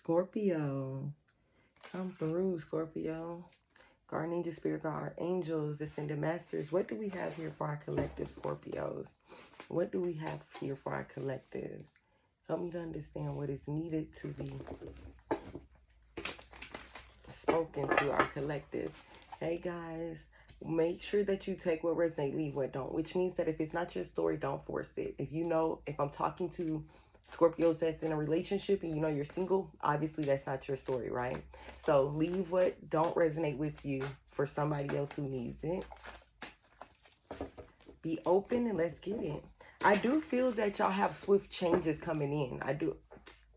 Scorpio, come through, Scorpio. Guardian Angel, Spirit Guide, Angels, Ascended Masters. What do we have here for our collective, Scorpios? What do we have here for our collectives? Help me to understand what is needed to be spoken to our collective. Hey, guys. Make sure that you take what resonates, leave what don't. Which means that if it's not your story, don't force it. If you know, if I'm talking to Scorpios that's in a relationship and you know you're single, obviously that's not your story, right? So leave what don't resonate with you for somebody else who needs it. Be open and let's get it. I do feel that y'all have swift changes coming in. I do.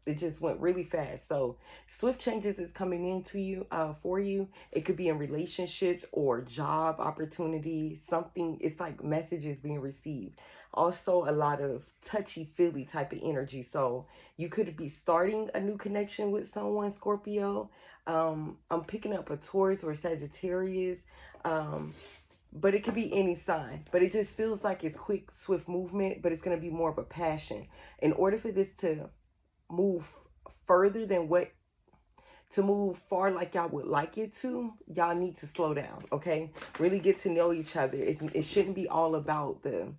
It just went really fast. So swift changes is coming into you, for you. It could be in relationships or job opportunities. Something, it's like messages being received. Also a lot of touchy-feely type of energy. So you could be starting a new connection with someone, Scorpio. I'm picking up a Taurus or Sagittarius. But it could be any sign. But it just feels like it's quick, swift movement, but it's going to be more of a passion. In order for this to move further than to move far like y'all would like it to, y'all need to slow down, okay? Really get to know each other. It shouldn't be all about the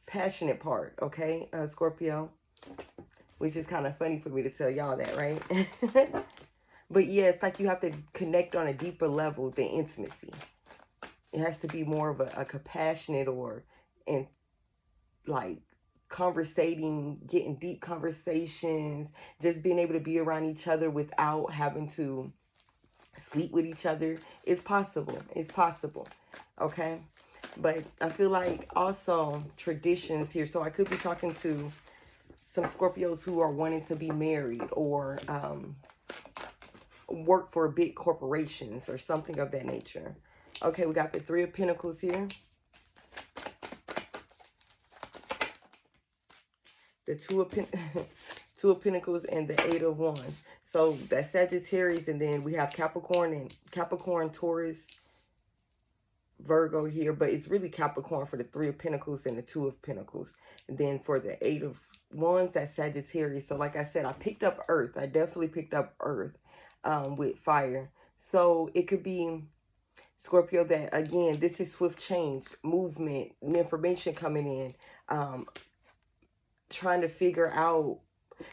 passionate part, okay, Scorpio? Which is kind of funny for me to tell y'all that, right? But yeah, it's like you have to connect on a deeper level than intimacy. It has to be more of a compassionate and like conversating, getting deep conversations, just being able to be around each other without having to sleep with each other. It's possible. It's possible. Okay. But I feel like also traditions here. So I could be talking to some Scorpios who are wanting to be married or work for big corporations or something of that nature. Okay, we got the Three of Pentacles here. The Two of Pentacles and the Eight of Wands. So that's Sagittarius, and then we have Capricorn, Taurus, Virgo here, but it's really Capricorn for the Three of Pentacles and the Two of Pentacles. And then for the Eight of Wands, that's Sagittarius. So like I said, I picked up Earth. I definitely picked up Earth with fire. So it could be Scorpio that, again, this is swift change, movement, information coming in, trying to figure out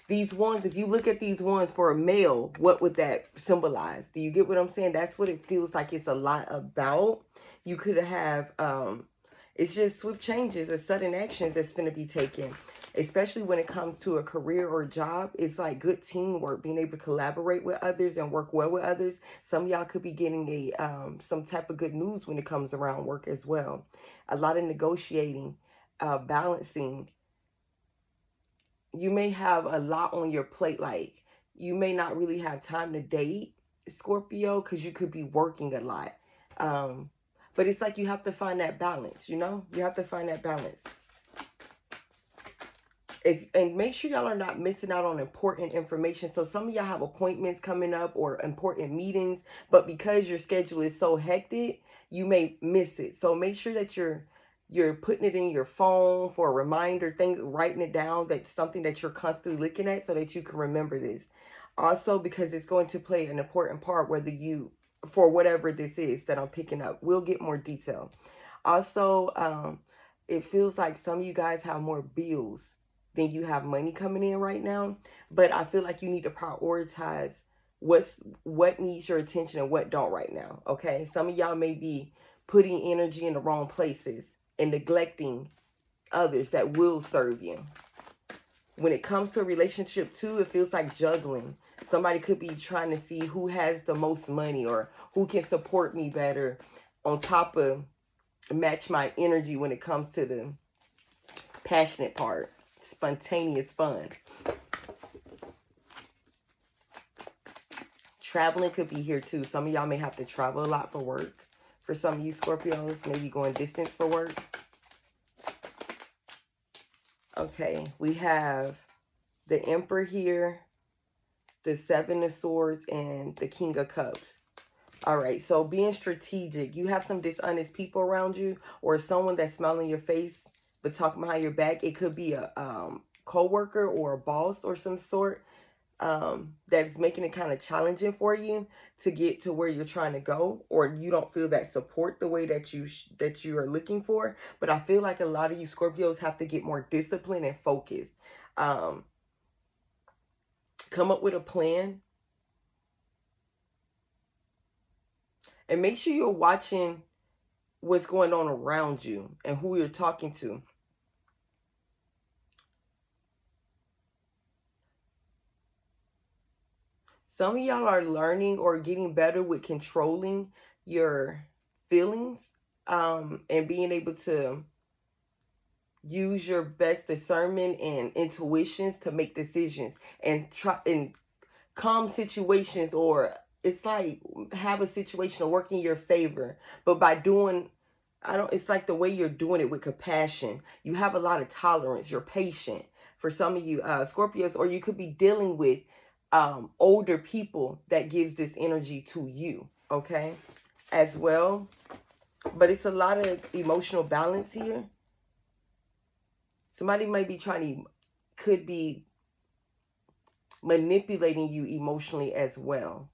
these ones. If you look at these ones for a male, what would that symbolize? Do you get what I'm saying? That's what it feels like it's a lot about. You could have, it's just swift changes or sudden actions that's going to be taken, especially when it comes to a career or a job. It's like good teamwork, being able to collaborate with others and work well with others. Some of y'all could be getting some type of good news when it comes around work as well. A lot of negotiating, balancing. You may have a lot on your plate. Like you may not really have time to date, Scorpio, because you could be working a lot. But it's like you have to find that balance, you know? You have to find that balance. And make sure y'all are not missing out on important information. So some of y'all have appointments coming up or important meetings, but because your schedule is so hectic, you may miss it. So make sure that you're putting it in your phone for a reminder, things, writing it down. That's something that you're constantly looking at so that you can remember this. Also, because it's going to play an important part for whatever this is that I'm picking up. We'll get more detail. Also, it feels like some of you guys have more bills than you have money coming in right now. But I feel like you need to prioritize what needs your attention and what don't right now. Okay, some of y'all may be putting energy in the wrong places and neglecting others that will serve you. When it comes to a relationship too, it feels like juggling. Somebody could be trying to see who has the most money or who can support me better, on top of match my energy when it comes to the passionate part, spontaneous fun. Traveling could be here too. Some of y'all may have to travel a lot for work. For some of you Scorpios, maybe going distance for work. Okay, we have the Emperor here, the Seven of Swords, and the King of Cups. All right, so being strategic. You have some dishonest people around you or someone that's smiling in your face but talking behind your back. It could be a co-worker or a boss or some sort. that's making it kind of challenging for you to get to where you're trying to go, or you don't feel that support the way that that you are looking for. But I feel like a lot of you Scorpios have to get more disciplined and focused. Um, Come up with a plan and make sure you're watching what's going on around you and who you're talking to. Some of y'all are learning or getting better with controlling your feelings, and being able to use your best discernment and intuitions to make decisions and try and calm situations, or it's like have a situation to work in your favor. But by doing, I don't, it's like the way you're doing it with compassion. You have a lot of tolerance. You're patient. For some of you Scorpios, or you could be dealing with older people that gives this energy to you, okay, as well. But it's a lot of emotional balance here. Somebody might be could be manipulating you emotionally as well.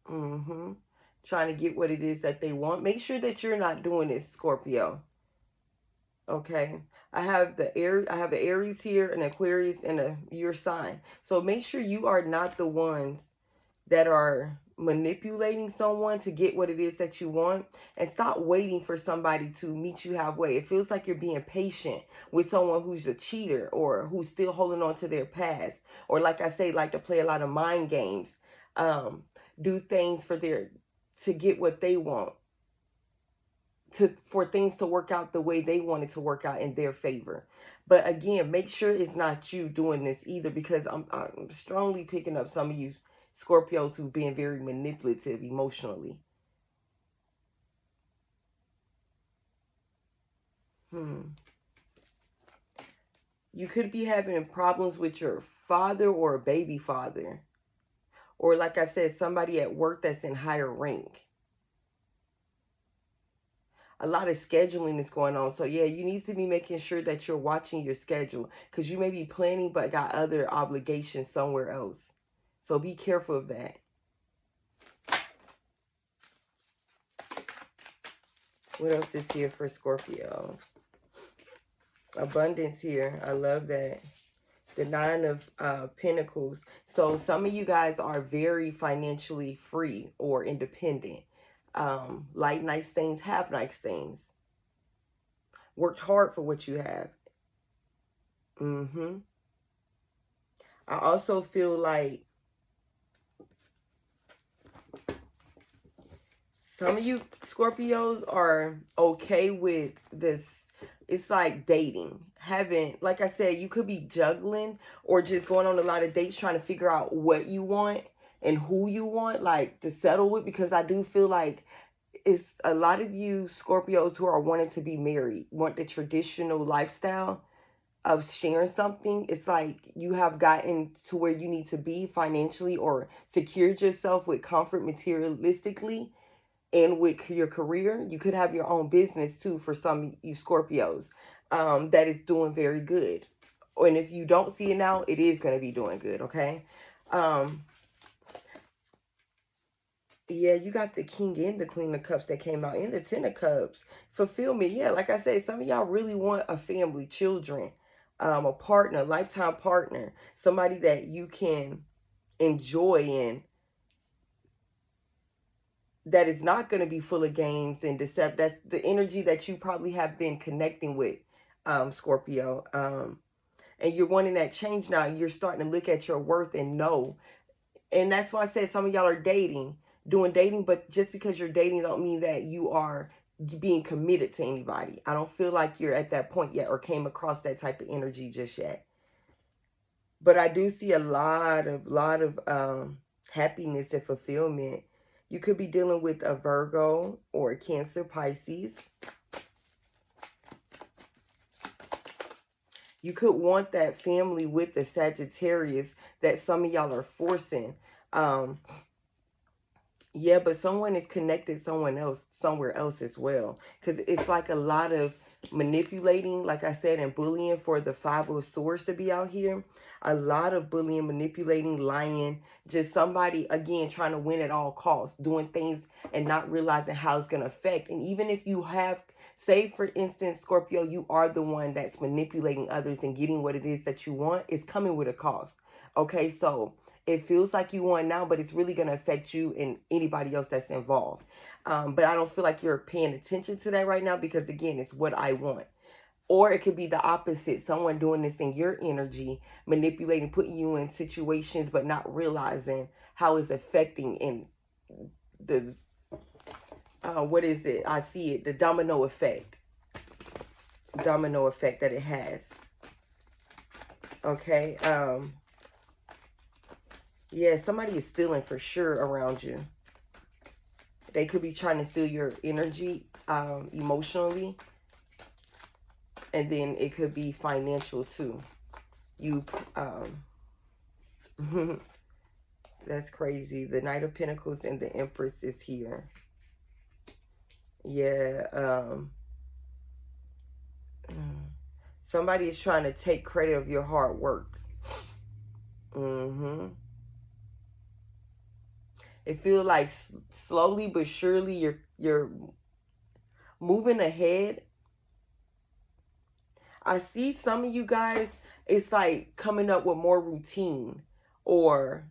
Mm-hmm. Trying to get what it is that they want. Make sure that you're not doing this, Scorpio. Okay. I have an Aries here, an Aquarius, and your sign. So make sure you are not the ones that are manipulating someone to get what it is that you want, and stop waiting for somebody to meet you halfway. It feels like you're being patient with someone who's a cheater or who's still holding on to their past, or like I say, like to play a lot of mind games, um, do things to get what they want, for things to work out the way they want it to work out in their favor. But again, make sure it's not you doing this either, because I'm strongly picking up some of you Scorpios who've been very manipulative emotionally. Hmm. You could be having problems with your father or a baby father. Or like I said, somebody at work that's in higher rank. A lot of scheduling is going on. So yeah, you need to be making sure that you're watching your schedule, because you may be planning but got other obligations somewhere else. So be careful of that. What else is here for Scorpio? Abundance here. I love that. The Nine of Pentacles. So some of you guys are very financially free or independent. Like nice things, have nice things. Worked hard for what you have. Mm-hmm. I also feel like some of you Scorpios are okay with this. It's like dating. Having, like I said, you could be juggling or just going on a lot of dates trying to figure out what you want and who you want, like to settle with, because I do feel like it's a lot of you Scorpios who are wanting to be married, want the traditional lifestyle of sharing something. It's like you have gotten to where you need to be financially, or secured yourself with comfort materialistically and with your career. You could have your own business too for some of you Scorpios, that is doing very good. And if you don't see it now, it is going to be doing good, okay? Um, yeah, you got the King and the Queen of Cups that came out, and the Ten of Cups. Fulfillment. Yeah, like I said, some of y'all really want a family, children, a partner, lifetime partner, somebody that you can enjoy in, that is not going to be full of games and deception. That's the energy that you probably have been connecting with, Scorpio. And you're wanting that change now. You're starting to look at your worth and know. And that's why I said some of y'all are doing dating, but just because you're dating don't mean that you are being committed to anybody. I don't feel like you're at that point yet, or came across that type of energy just yet. But I do see a lot of happiness and fulfillment. You could be dealing with a Virgo or a Cancer, Pisces. You could want that family with the Sagittarius that some of y'all are forcing. Um, yeah, but someone is connected someone else somewhere else as well. Because it's like a lot of manipulating, like I said, and bullying for the Five of Swords to be out here. A lot of bullying, manipulating, lying, just somebody, again, trying to win at all costs, doing things and not realizing how it's going to affect. And even if you have, say, for instance, Scorpio, you are the one that's manipulating others and getting what it is that you want, it's coming with a cost. Okay, so it feels like you won now, but it's really going to affect you and anybody else that's involved. But I don't feel like you're paying attention to that right now because, again, it's what I want. Or it could be the opposite. Someone doing this in your energy, manipulating, putting you in situations, but not realizing how it's affecting in the, what is it? I see it, the domino effect. Domino effect that it has. Okay. Yeah, somebody is stealing for sure around you. They could be trying to steal your energy emotionally. And then it could be financial too. You, that's crazy. The Knight of Pentacles and the Empress is here. Yeah, somebody is trying to take credit of your hard work. It feels like slowly but surely you're moving ahead. I see some of you guys, it's like coming up with more routine, or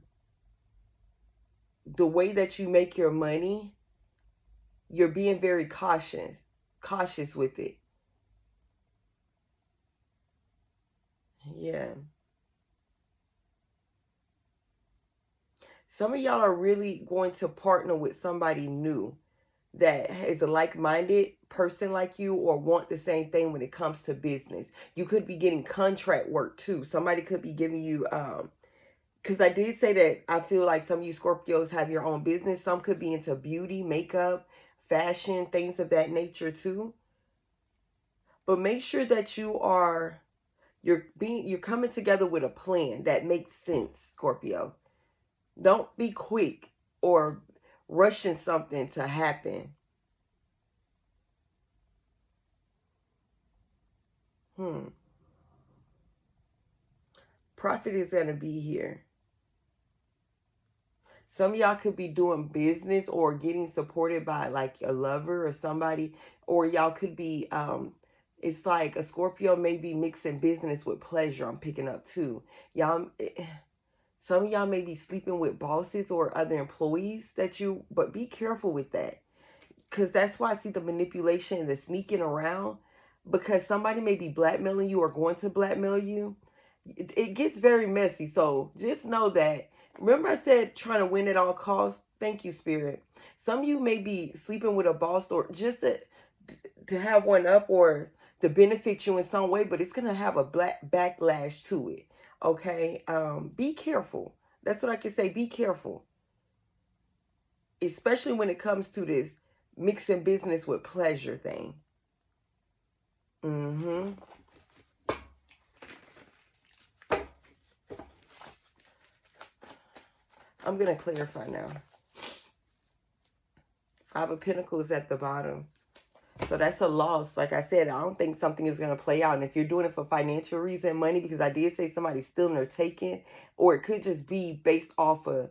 the way that you make your money, you're being very cautious with it. Yeah. Some of y'all are really going to partner with somebody new that is a like-minded person like you, or want the same thing when it comes to business. You could be getting contract work too. Somebody could be giving you, because I did say that I feel like some of you Scorpios have your own business. Some could be into beauty, makeup, fashion, things of that nature too. But make sure that you're coming together with a plan that makes sense, Scorpio. Don't be quick or rushing something to happen. Profit is going to be here. Some of y'all could be doing business or getting supported by like a lover or somebody, or y'all could be, it's like a Scorpio may be mixing business with pleasure. I'm picking up too. Some of y'all may be sleeping with bosses or other employees but be careful with that. Because that's why I see the manipulation and the sneaking around. Because somebody may be blackmailing you or going to blackmail you. It gets very messy. So just know that. Remember I said trying to win at all costs? Thank you, Spirit. Some of you may be sleeping with a boss, or just to have one up, or to benefit you in some way, but it's going to have a black backlash to it. Okay? Be careful. That's what I can say. Be careful. Especially when it comes to this mixing business with pleasure thing. I'm going to clarify now. Five of Pentacles at the bottom. So that's a loss. Like I said, I don't think something is going to play out. And if you're doing it for financial reason, money, because I did say somebody's stealing or taking, or it could just be based off of,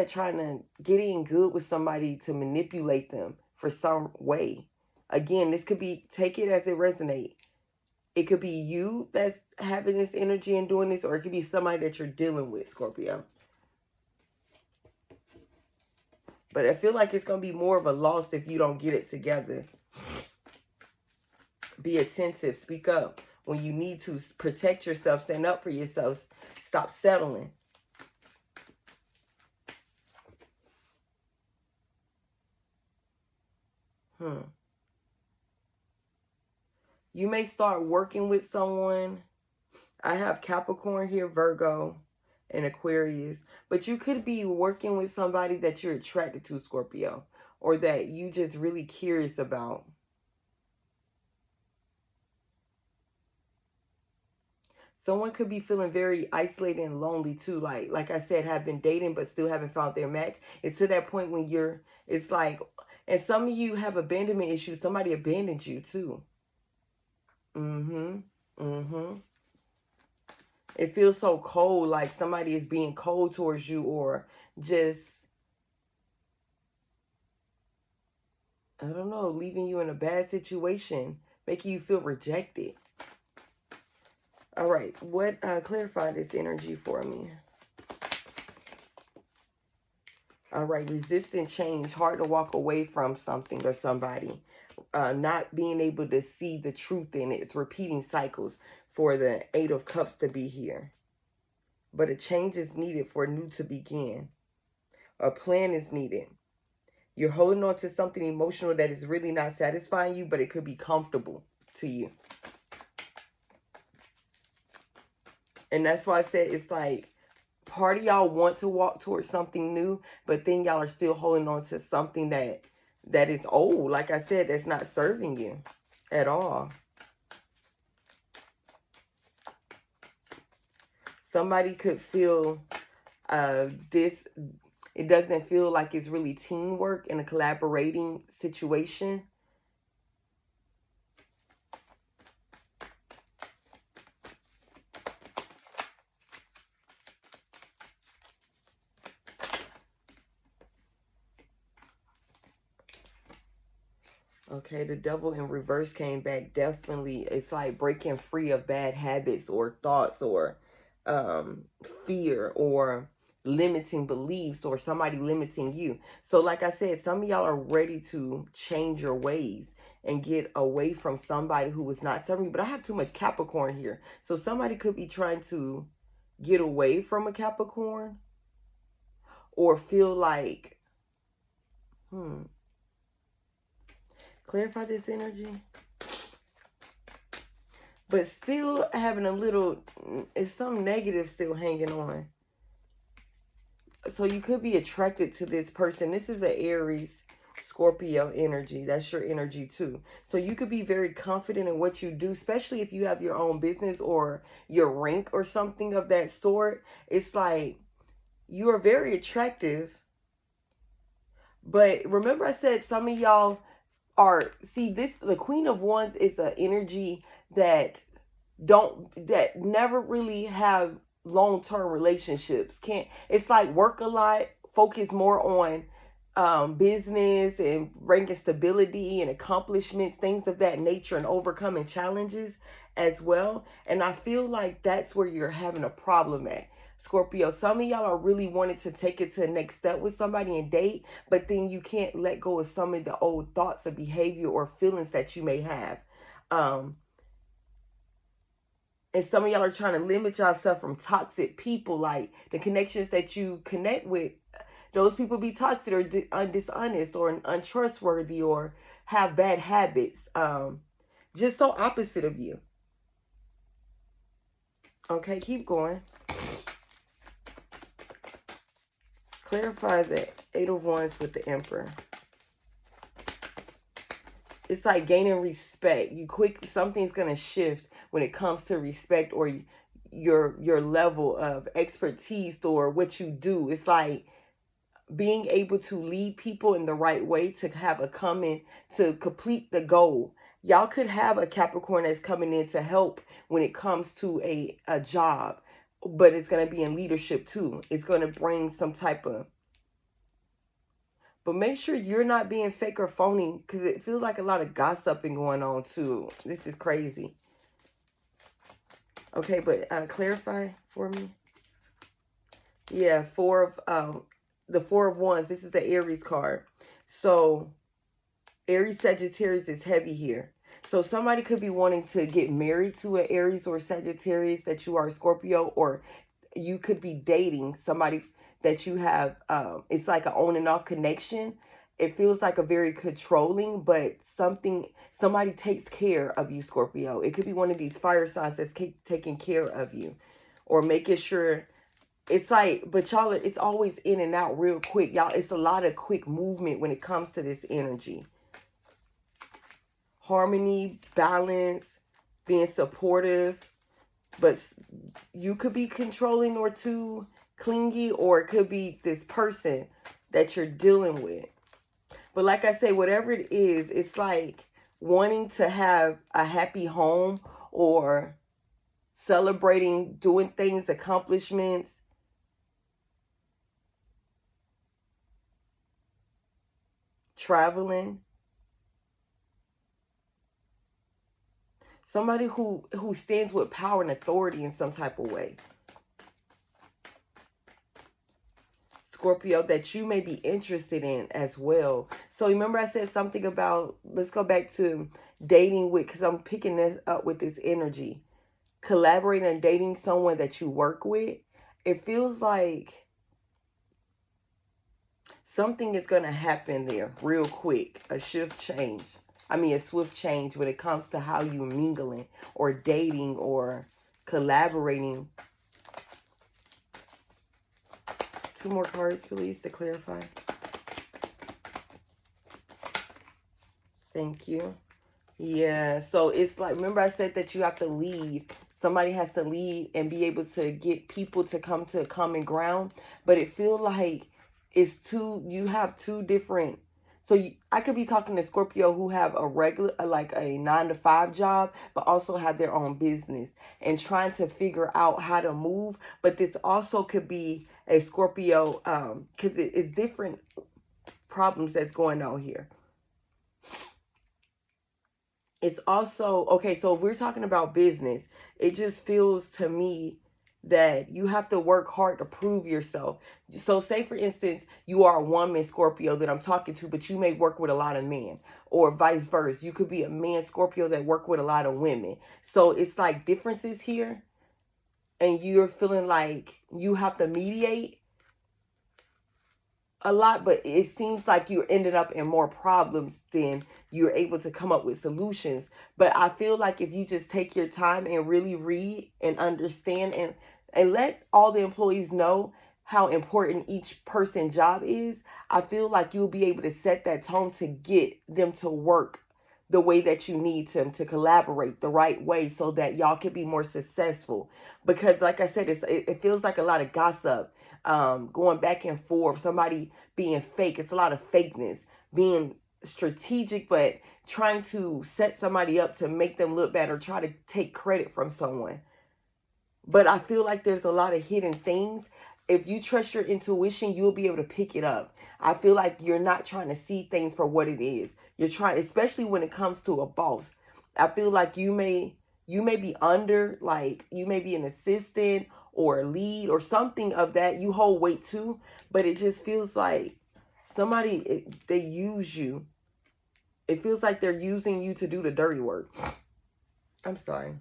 trying to get in good with somebody to manipulate them for some way. Again, this could be, take it as it resonates. It could be you that's having this energy and doing this, or it could be somebody that you're dealing with, Scorpio. But I feel like it's going to be more of a loss if you don't get it together. Be attentive. Speak up when you need to. Protect yourself. Stand up for yourself. Stop settling. You may start working with someone. I have Capricorn here, Virgo, and Aquarius. But you could be working with somebody that you're attracted to, Scorpio, or that you just really curious about. Someone could be feeling very isolated and lonely too. Like I said, have been dating but still haven't found their match. It's to that point when it's like, and some of you have abandonment issues. Somebody abandoned you too. Mm-hmm. Mm-hmm. It feels so cold, like somebody is being cold towards you, or just, I don't know, leaving you in a bad situation, making you feel rejected. All right, what, clarify this energy for me. All right, resistant change, hard to walk away from something or somebody. Not being able to see the truth in it. It's repeating cycles for the Eight of Cups to be here. But a change is needed for new to begin. A plan is needed. You're holding on to something emotional that is really not satisfying you, but it could be comfortable to you. And that's why I said it's like part of y'all want to walk towards something new, but then y'all are still holding on to something that is old. Like I said, that's not serving you at all. Somebody could feel this, it doesn't feel like it's really teamwork in a collaborating situation. Okay, the devil in reverse came back. Definitely, it's like breaking free of bad habits or thoughts or fear or limiting beliefs or somebody limiting you. So like I said, some of y'all are ready to change your ways and get away from somebody who was not serving you. But I have too much Capricorn here. So somebody could be trying to get away from a Capricorn or feel like, clarify this energy. But still having a little, it's some negative still hanging on. So you could be attracted to this person. This is an Aries, Scorpio energy. That's your energy too. So you could be very confident in what you do, especially if you have your own business or your rank or something of that sort. It's like you are very attractive. But remember I said some of y'all are, see this, the Queen of Wands is an energy that never really have long-term relationships. Can't, it's like work a lot, focus more on business and ranking stability and accomplishments, things of that nature, and overcoming challenges as well. And I feel like that's where you're having a problem at, Scorpio. Some of y'all are really wanting to take it to the next step with somebody and date, but then you can't let go of some of the old thoughts or behavior or feelings that you may have. And some of y'all are trying to limit yourself from toxic people, like the connections that you connect with. Those people be toxic or dishonest or untrustworthy or have bad habits. Just so opposite of you. Okay, keep going. Clarify the Eight of Wands with the Emperor. It's like gaining respect. Something's gonna shift when it comes to respect or your level of expertise or what you do. It's like being able to lead people in the right way to have a coming to complete the goal. Y'all could have a Capricorn that's coming in to help when it comes to a job, but it's going to be in leadership too. It's going to bring some type of, but make sure you're not being fake or phony, because it feels like a lot of gossiping going on too. This is crazy. Okay, but clarify for me. Yeah, the Four of Wands. This is the Aries card. So Aries Sagittarius is heavy here. So somebody could be wanting to get married to an Aries or Sagittarius that you are a Scorpio, or you could be dating somebody that you have, it's like an on and off connection. It feels like a very controlling, but somebody takes care of you, Scorpio. It could be one of these fire signs that's taking care of you or making sure. It's like, but y'all, it's always in and out real quick. Y'all, it's a lot of quick movement when it comes to this energy. Harmony, balance, being supportive. But you could be controlling or too clingy, or it could be this person that you're dealing with. But like I say, whatever it is, it's like wanting to have a happy home or celebrating, doing things, accomplishments, traveling. Somebody who stands with power and authority in some type of way. Scorpio, that you may be interested in as well. So remember I said something about, let's go back to dating with, because I'm picking this up with this energy. Collaborating and dating someone that you work with. It feels like something is going to happen there real quick. A shift change. A swift change when it comes to how you mingling or dating or collaborating. Two more cards, please, to clarify. Thank you. Yeah, so it's like, remember I said that you have to lead. Somebody has to lead and be able to get people to come to a common ground. But it feels like you have two different. So I could be talking to Scorpio who have a regular, like a 9 to 5 job, but also have their own business and trying to figure out how to move. But this also could be a Scorpio, because it's different problems that's going on here. It's also, okay, so if we're talking about business, it just feels to me that you have to work hard to prove yourself. So say for instance, you are a woman Scorpio that I'm talking to, but you may work with a lot of men, or vice versa. You could be a man Scorpio that work with a lot of women. So it's like differences here, and you're feeling like you have to mediate a lot, but it seems like you're ended up in more problems than you're able to come up with solutions. But I feel like if you just take your time and really read and understand and let all the employees know how important each person's job is, I feel like you'll be able to set that tone to get them to work the way that you need them to collaborate the right way so that y'all can be more successful. Because like I said, it feels like a lot of gossip, going back and forth, somebody being fake. It's a lot of fakeness, being strategic, but trying to set somebody up to make them look better, try to take credit from someone. But I feel like there's a lot of hidden things. If you trust your intuition, you'll be able to pick it up. I feel like you're not trying to see things for what it is. You're trying, especially when it comes to a boss. I feel like you may be under, like you may be an assistant or a lead or something of that. You hold weight too, but it just feels like they use you. It feels like they're using you to do the dirty work. I'm sorry.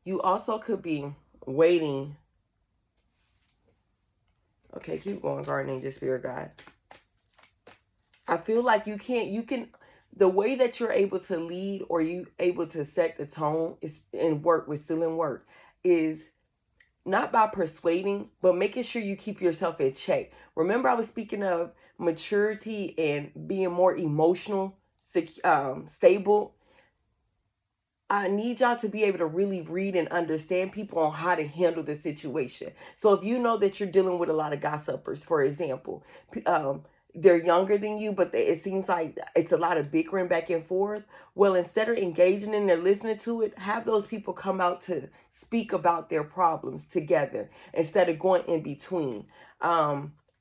You also could be waiting. Okay, keep going, gardening, just spirit guide. I feel like you can, the way that you're able to lead or you able to set the tone is and work with still in work is not by persuading, but making sure you keep yourself in check. Remember, I was speaking of maturity and being more emotional, stable. I need y'all to be able to really read and understand people on how to handle the situation. So if you know that you're dealing with a lot of gossipers, for example, they're younger than you, but it seems like it's a lot of bickering back and forth. Well, instead of engaging in and listening to it, have those people come out to speak about their problems together instead of going in between.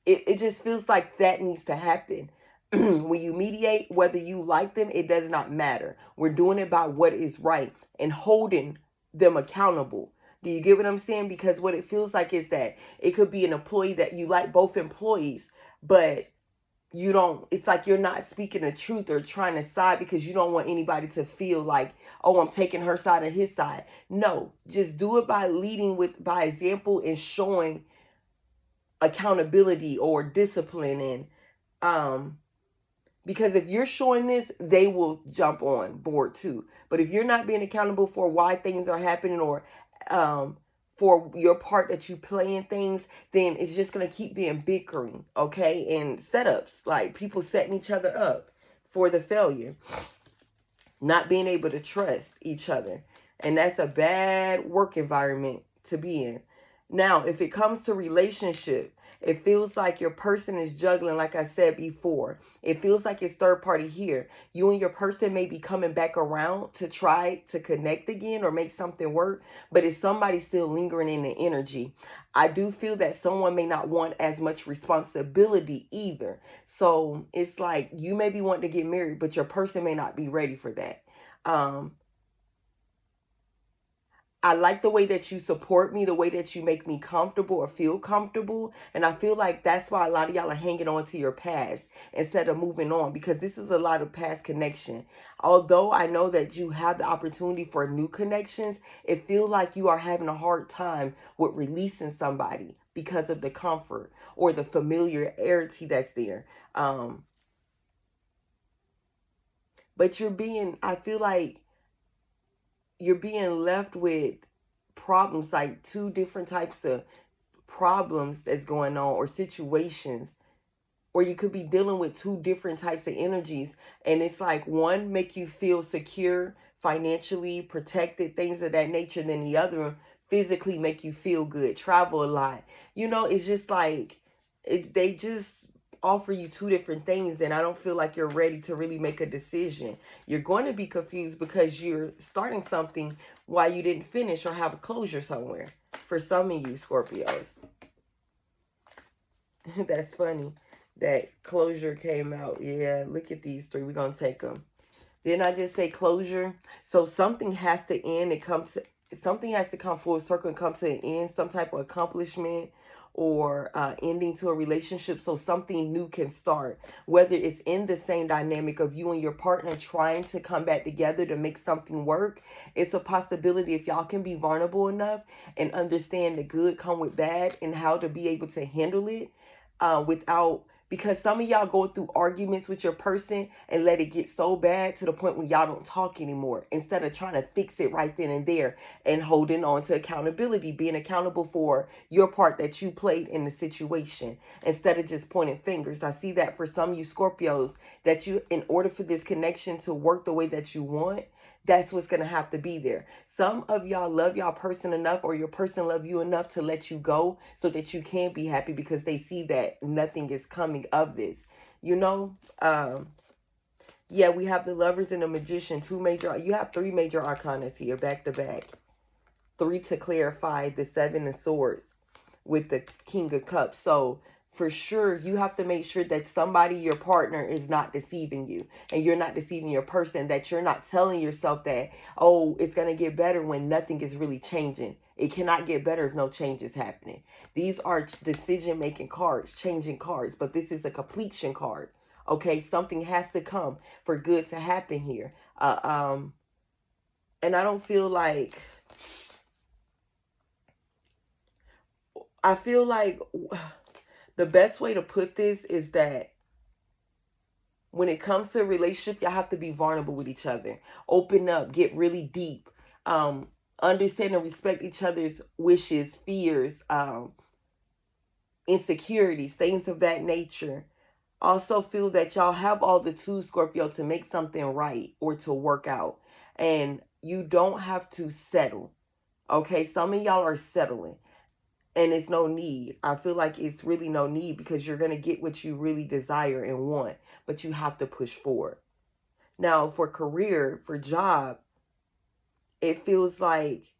It just feels like that needs to happen. When you mediate, whether you like them, it does not matter. We're doing it by what is right and holding them accountable. Do you get what I'm saying? Because what it feels like is that it could be an employee that you like both employees, but you don't, it's like you're not speaking the truth or trying to side because you don't want anybody to feel like, oh, I'm taking her side or his side. No, just do it by leading with by example and showing accountability or discipline and because if you're showing this, they will jump on board too. But if you're not being accountable for why things are happening or for your part that you play in things, then it's just going to keep being bickering, okay? And setups, like people setting each other up for the failure, not being able to trust each other. And that's a bad work environment to be in. Now, if it comes to relationship, it feels like your person is juggling, like I said before. It feels like it's third party here. You and your person may be coming back around to try to connect again or make something work, but it's somebody still lingering in the energy. I do feel that someone may not want as much responsibility either. So it's like you may be wanting to get married, but your person may not be ready for that. Um, I like the way that you support me, the way that you make me comfortable or feel comfortable. And I feel like that's why a lot of y'all are hanging on to your past instead of moving on, because this is a lot of past connection. Although I know that you have the opportunity for new connections, it feels like you are having a hard time with releasing somebody because of the comfort or the familiarity that's there. But I feel like you're being left with problems, like two different types of problems that's going on or situations, or you could be dealing with two different types of energies, and it's like one make you feel secure, financially protected, things of that nature, and then the other physically make you feel good, travel a lot. It's just like they just offer you two different things, and I don't feel like you're ready to really make a decision. You're going to be confused because you're starting something while you didn't finish or have a closure somewhere. For some of you Scorpios. That's funny that closure came out. Yeah, look at these three. We're going to take them. Didn't I just say closure? So something has to end. Something has to come full circle and come to an end, some type of accomplishment or ending to a relationship so something new can start. Whether it's in the same dynamic of you and your partner trying to come back together to make something work, it's a possibility if y'all can be vulnerable enough and understand the good come with bad and how to be able to handle it without, because some of y'all go through arguments with your person and let it get so bad to the point where y'all don't talk anymore instead of trying to fix it right then and there and holding on to accountability, being accountable for your part that you played in the situation instead of just pointing fingers. I see that for some of you Scorpios, that you, in order for this connection to work the way that you want, that's what's going to have to be there. Some of y'all love y'all person enough, or your person love you enough to let you go so that you can be happy because they see that nothing is coming of this. You know, yeah, we have the Lovers and the Magician, you have three major arcanas here back to back. Three to clarify the Seven of Swords with the King of Cups. So for sure, you have to make sure that somebody, your partner, is not deceiving you and you're not deceiving your person, that you're not telling yourself that, oh, it's going to get better when nothing is really changing. It cannot get better if no change is happening. These are decision-making cards, changing cards, but this is a completion card. Okay, something has to come for good to happen here. And I don't feel like, I feel like the best way to put this is that when it comes to a relationship, y'all have to be vulnerable with each other. Open up, get really deep. Understand and respect each other's wishes, fears, insecurities, things of that nature. Also feel that y'all have all the tools, Scorpio, to make something right or to work out. And you don't have to settle. Okay, some of y'all are settling. And it's no need. I feel like it's really no need because you're going to get what you really desire and want, but you have to push forward. Now, for career, for job, it feels like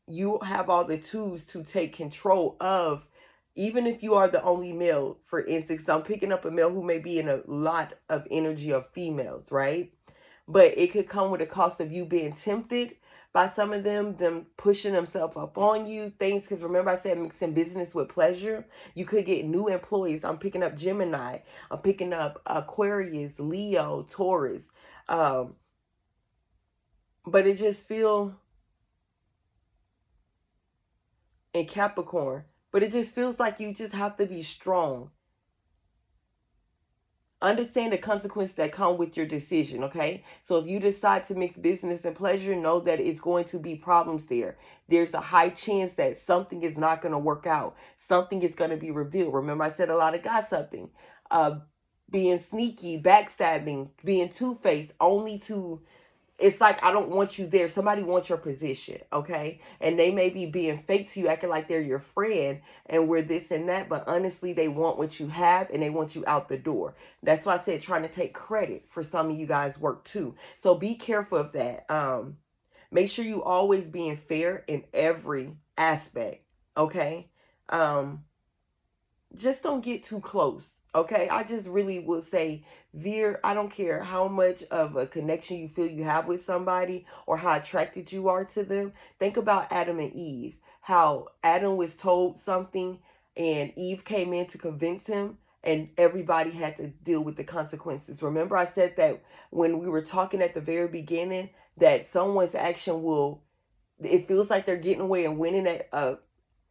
you have all the tools to take control of, even if you are the only male. For instance, I'm picking up a male who may be in a lot of energy of females, right? But it could come with a cost of you being tempted by some of them pushing themselves up on you, things, because remember I said mixing business with pleasure. You could get new employees. I'm picking up Gemini, I'm picking up Aquarius, Leo, Taurus, um but it just feel, in Capricorn, but it just feels like you just have to be strong. Understand the consequences that come with your decision, okay? So if you decide to mix business and pleasure, know that it's going to be problems there. There's a high chance that something is not going to work out. Something is going to be revealed. Remember, I said a lot of gossiping, being sneaky, backstabbing, being two-faced, only to it's like, I don't want you there. Somebody wants your position, okay? And they may be being fake to you, acting like they're your friend and we're this and that, but honestly, they want what you have and they want you out the door. That's why I said trying to take credit for some of you guys' work too. So be careful of that. Make sure you always being fair in every aspect, okay? Um, just don't get too close. Okay, I just really would say veer. I don't care how much of a connection you feel you have with somebody or how attracted you are to them. Think about Adam and Eve. How Adam was told something and Eve came in to convince him, and everybody had to deal with the consequences. Remember, I said that when we were talking at the very beginning, that someone's action will, it feels like they're getting away and winning at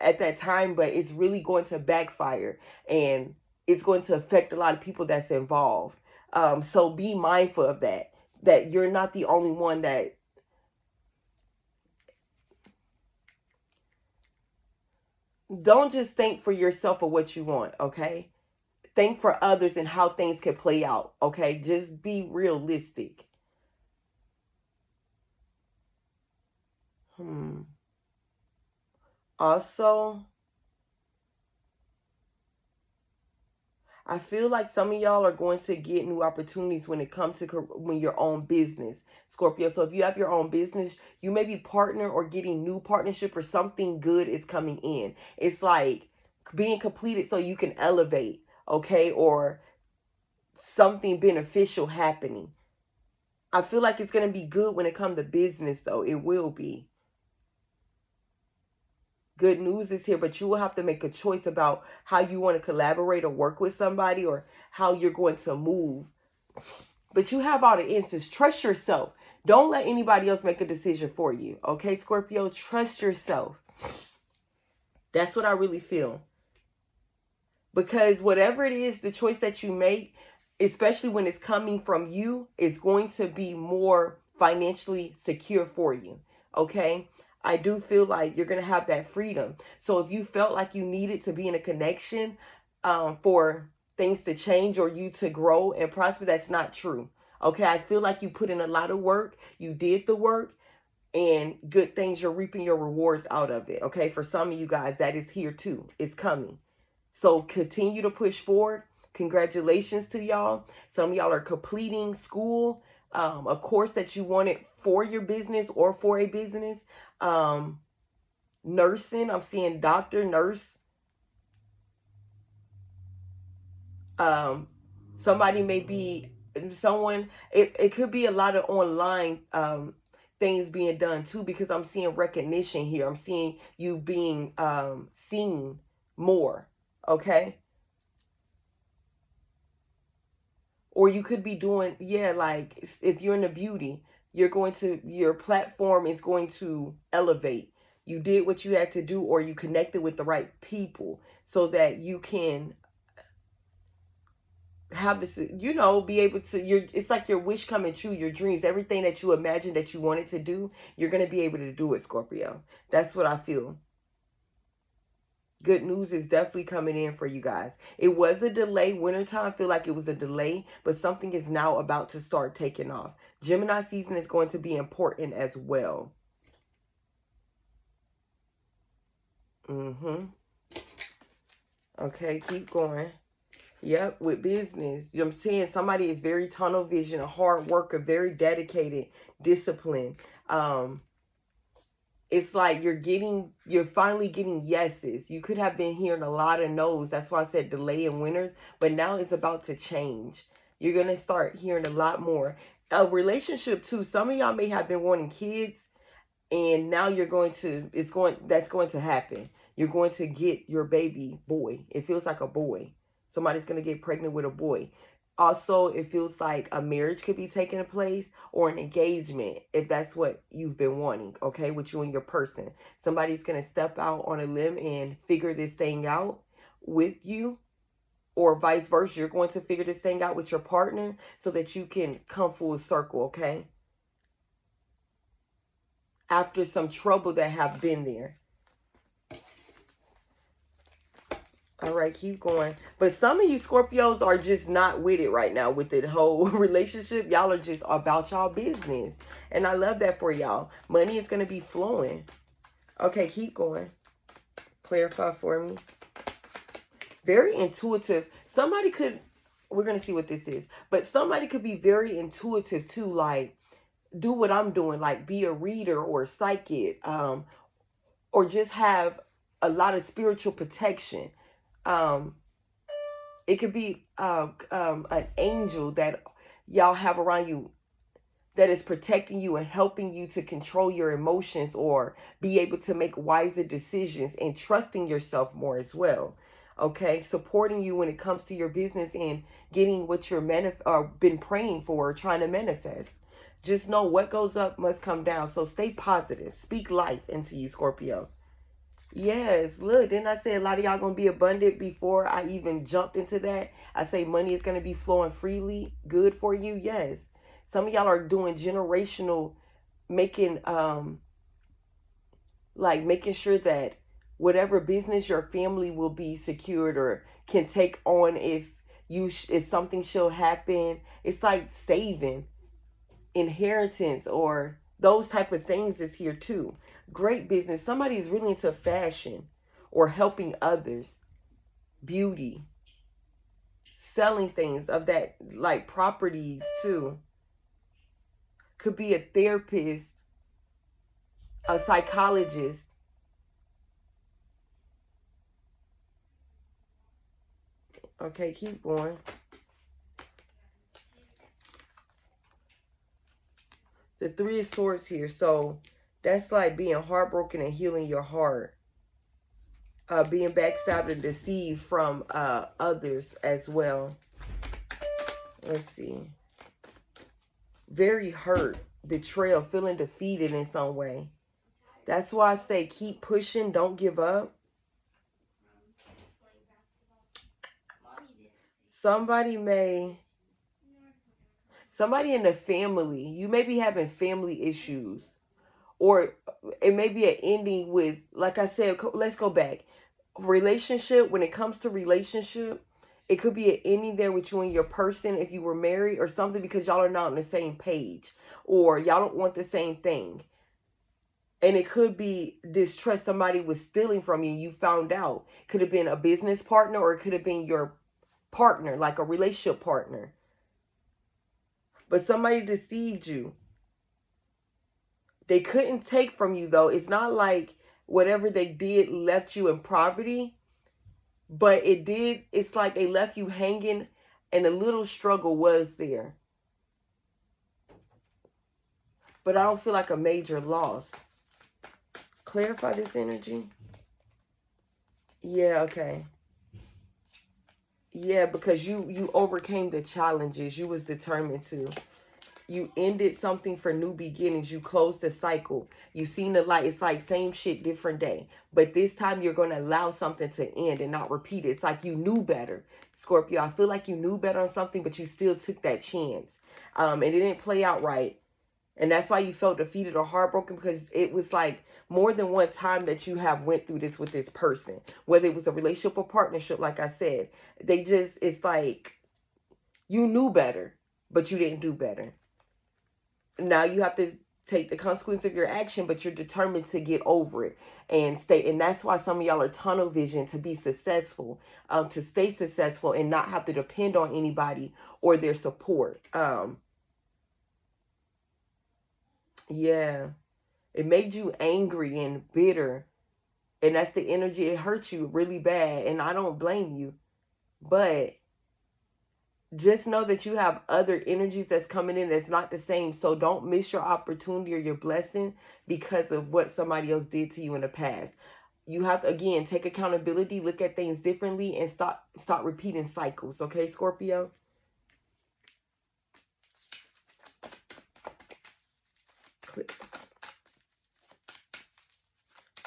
that time, but it's really going to backfire and it's going to affect a lot of people that's involved. So be mindful of that, that you're not the only one that, don't just think for yourself or what you want, okay? Think for others and how things can play out, okay? Just be realistic. Also, I feel like some of y'all are going to get new opportunities when it comes to when your own business, Scorpio. So if you have your own business, you may be partner or getting new partnership or something good is coming in. It's like being completed so you can elevate, okay? Or something beneficial happening. I feel like it's going to be good when it comes to business though. It will be. Good news is here, but you will have to make a choice about how you want to collaborate or work with somebody or how you're going to move. But you have all the answers. Trust yourself. Don't let anybody else make a decision for you. Okay, Scorpio, trust yourself. That's what I really feel. Because whatever it is, the choice that you make, especially when it's coming from you, is going to be more financially secure for you. Okay? I do feel like you're going to have that freedom. So if you felt like you needed to be in a connection for things to change or you to grow and prosper, that's not true. Okay? I feel like you put in a lot of work. You did the work and good things, you're reaping your rewards out of it. Okay? For some of you guys, that is here too. It's coming. So continue to push forward. Congratulations to y'all. Some of y'all are completing school, a course that you wanted for your business or for a business. Nursing, I'm seeing doctor, nurse. Somebody may be someone. It could be a lot of online things being done too, because I'm seeing recognition here. I'm seeing you being seen more. Okay. Or you could be doing, yeah, like if you're in the beauty, your platform is going to elevate. You did what you had to do, or you connected with the right people so that you can have this, be able to, it's like your wish coming true, your dreams, everything that you imagined that you wanted to do, you're going to be able to do it, Scorpio. That's what I feel. Good news is definitely coming in for you guys. It was a delay. Wintertime, feel like it was a delay, but something is now about to start taking off. Gemini season is going to be important as well. Okay, keep going. Yep, with business. I'm saying somebody is very tunnel vision, a hard worker, very dedicated, disciplined. It's like you're finally getting yeses. You could have been hearing a lot of no's. That's why I said delay in winners, but now it's about to change. You're going to start hearing a lot more. A relationship too. Some of y'all may have been wanting kids and now that's going to happen. You're going to get your baby boy. It feels like a boy. Somebody's going to get pregnant with a boy. Also, it feels like a marriage could be taking place or an engagement if that's what you've been wanting, okay, with you and your person. Somebody's going to step out on a limb and figure this thing out with you, or vice versa. You're going to figure this thing out with your partner so that you can come full circle, okay? After some trouble that have been there. All right, keep going. But some of you Scorpios are just not with it right now with the whole relationship. Y'all are just about y'all business. And I love that for y'all. Money is going to be flowing. Okay, keep going. Clarify for me. Very intuitive. Somebody could, we're going to see what this is, but somebody could be very intuitive too, like do what I'm doing, like be a reader or a psychic, or just have a lot of spiritual protection. Um, it could be an angel that y'all have around you that is protecting you and helping you to control your emotions or be able to make wiser decisions and trusting yourself more as well. Okay, supporting you when it comes to your business and getting what you're been praying for or trying to manifest. Just know what goes up must come down. So stay positive. Speak life into you, Scorpio. Yes, look, didn't I say a lot of y'all gonna be abundant before I even jumped into that? I say money is gonna be flowing freely, good for you. Yes. Some of y'all are doing generational, making like making sure that whatever business your family will be secured or can take on if if something shall happen. It's like saving, inheritance, or those type of things is here too. Great business. Somebody is really into fashion or helping others, beauty, selling things of that, like properties too. Could be a therapist, a psychologist. Okay, keep going. The Three of Swords here. So that's like being heartbroken and healing your heart. Being backstabbed and deceived from others as well. Let's see. Very hurt, betrayal, feeling defeated in some way. That's why I say keep pushing, don't give up. Somebody may, somebody in the family, you may be having family issues, or it may be an ending with, like I said, let's go back. Relationship, when it comes to relationship, it could be an ending there with you and your person if you were married or something because y'all are not on the same page or y'all don't want the same thing. And it could be distrust, somebody was stealing from you, you found out. Could have been a business partner or it could have been your partner, like a relationship partner. But somebody deceived you. They couldn't take from you though. It's not like whatever they did left you in poverty, but it's like they left you hanging and a little struggle was there. But I don't feel like a major loss. Clarify this energy. Yeah, okay. Yeah, because you overcame the challenges. You was determined to. You ended something for new beginnings. You closed the cycle. You seen the light. It's like same shit, different day. But this time you're going to allow something to end and not repeat it. It's like you knew better, Scorpio. I feel like you knew better on something, but you still took that chance. And it didn't play out right. And that's why you felt defeated or heartbroken because it was like more than one time that you have went through this with this person. Whether it was a relationship or partnership, like I said. It's like you knew better, but you didn't do better. Now you have to take the consequence of your action, but you're determined to get over it and stay. And that's why some of y'all are tunnel vision to be successful, to stay successful and not have to depend on anybody or their support. Yeah, it made you angry and bitter, and that's the energy. It hurts you really bad, and I don't blame you, but just know that you have other energies that's coming in that's not the same. So don't miss your opportunity or your blessing because of what somebody else did to you in the past. You have to, again, take accountability, look at things differently, and stop repeating cycles. Okay, Scorpio?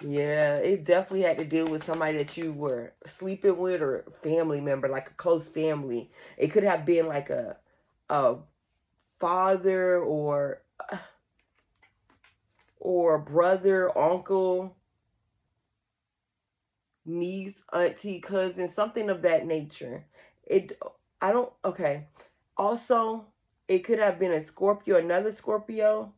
Yeah, it definitely had to deal with somebody that you were sleeping with or a family member, like a close family. It could have been like a father or brother, uncle, niece, auntie, cousin, something of that nature. It, I don't, okay. Also, it could have been a Scorpio, another Scorpio,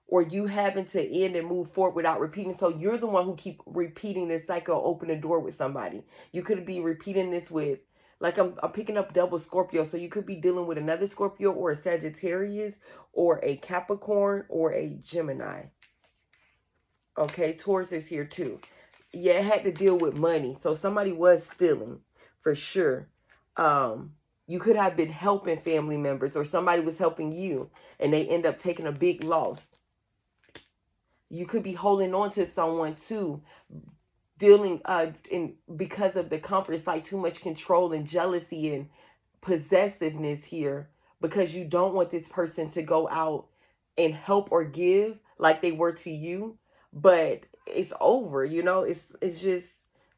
or you having to end and move forward without repeating. So you're the one who keep repeating this cycle, open the door with somebody. You could be repeating this with, like I'm picking up double Scorpio. So you could be dealing with another Scorpio or a Sagittarius or a Capricorn or a Gemini. Okay, Taurus is here too. Yeah, it had to deal with money. So somebody was stealing for sure. You could have been helping family members or somebody was helping you and they end up taking a big loss. You could be holding on to someone too, dealing in because of the comfort. It's like too much control and jealousy and possessiveness here because you don't want this person to go out and help or give like they were to you, but it's over, it's just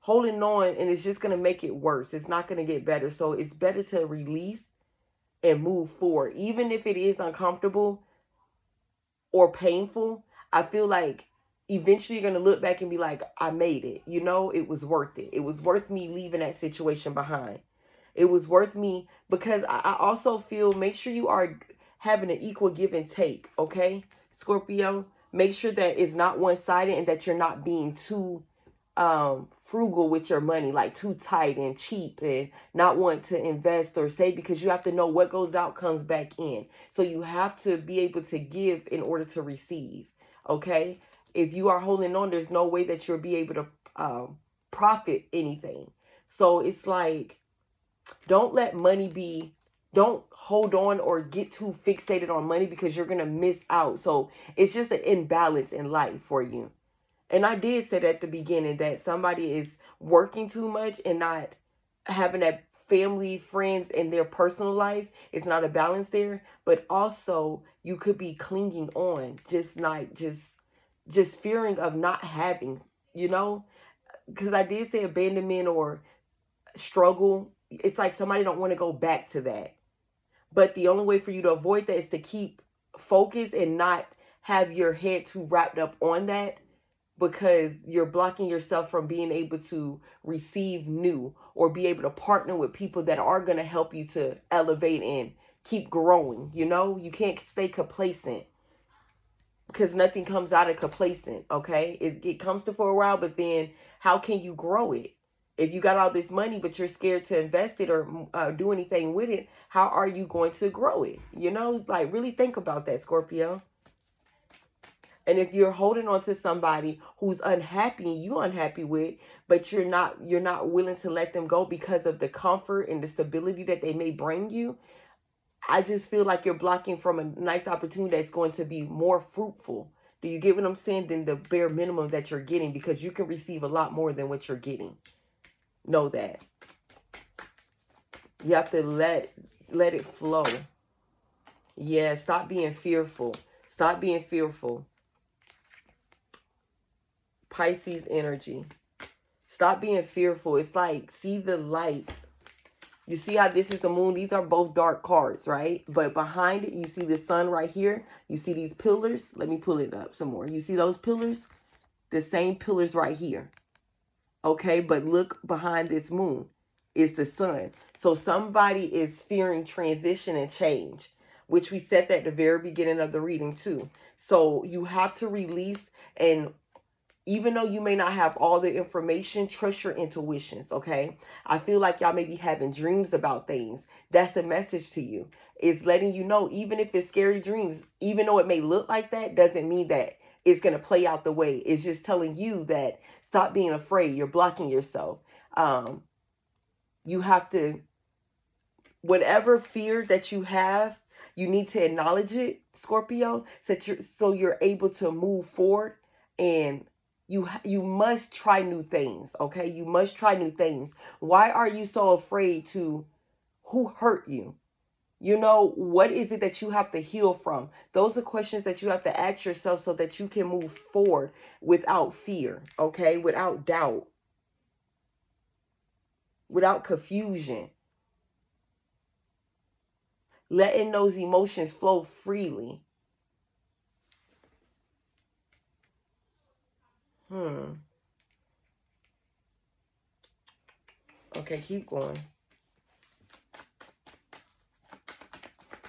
holding on and it's just going to make it worse. It's not going to get better. So it's better to release and move forward even if it is uncomfortable or painful. I feel like eventually you're going to look back and be like, I made it. It was worth it. It was worth me leaving that situation behind. It was worth me because I also feel make sure you are having an equal give and take, okay, Scorpio? Make sure that it's not one-sided and that you're not being too frugal with your money, like too tight and cheap and not want to invest or save, because you have to know what goes out comes back in. So you have to be able to give in order to receive, okay? If you are holding on, there's no way that you'll be able to profit anything. So it's like, don't let money be, don't hold on or get too fixated on money because you're going to miss out. So it's just an imbalance in life for you. And I did say that at the beginning that somebody is working too much and not having that family, friends, and their personal life. It's not a balance there. But also you could be clinging on, just fearing of not having, because I did say abandonment or struggle. It's like somebody don't want to go back to that. But the only way for you to avoid that is to keep focused and not have your head too wrapped up on that, because you're blocking yourself from being able to receive new or be able to partner with people that are going to help you to elevate and keep growing. You can't stay complacent because nothing comes out of complacent. Okay, it comes to for a while, but then how can you grow it? If you got all this money but you're scared to invest it or do anything with it, how are you going to grow it? Like really think about that, Scorpio. And if you're holding on to somebody who's unhappy and you unhappy with, but you're not willing to let them go because of the comfort and the stability that they may bring you, I just feel like you're blocking from a nice opportunity that's going to be more fruitful. Do you get what I'm saying? Than the bare minimum that you're getting, because you can receive a lot more than what you're getting. Know that. You have to let it flow. Yeah, stop being fearful. Stop being fearful. Pisces energy. Stop being fearful. It's like, see the light. You see how this is the moon? These are both dark cards, right? But behind it, you see the sun right here. You see these pillars. Let me pull it up some more. You see those pillars? The same pillars right here. Okay, but look behind this moon. It's the sun. So somebody is fearing transition and change, which we said that at the very beginning of the reading too. So you have to release, and even though you may not have all the information, trust your intuitions, okay? I feel like y'all may be having dreams about things. That's a message to you. It's letting you know, even if it's scary dreams, even though it may look like that, doesn't mean that it's going to play out the way. It's just telling you that stop being afraid. You're blocking yourself. You have to, whatever fear that you have, you need to acknowledge it, Scorpio, so you're able to move forward. And you must try new things, okay? You must try new things. Why are you so afraid to, who hurt you? What is it that you have to heal from? Those are questions that you have to ask yourself so that you can move forward without fear, okay? Without doubt, without confusion. Letting those emotions flow freely. Okay, keep going.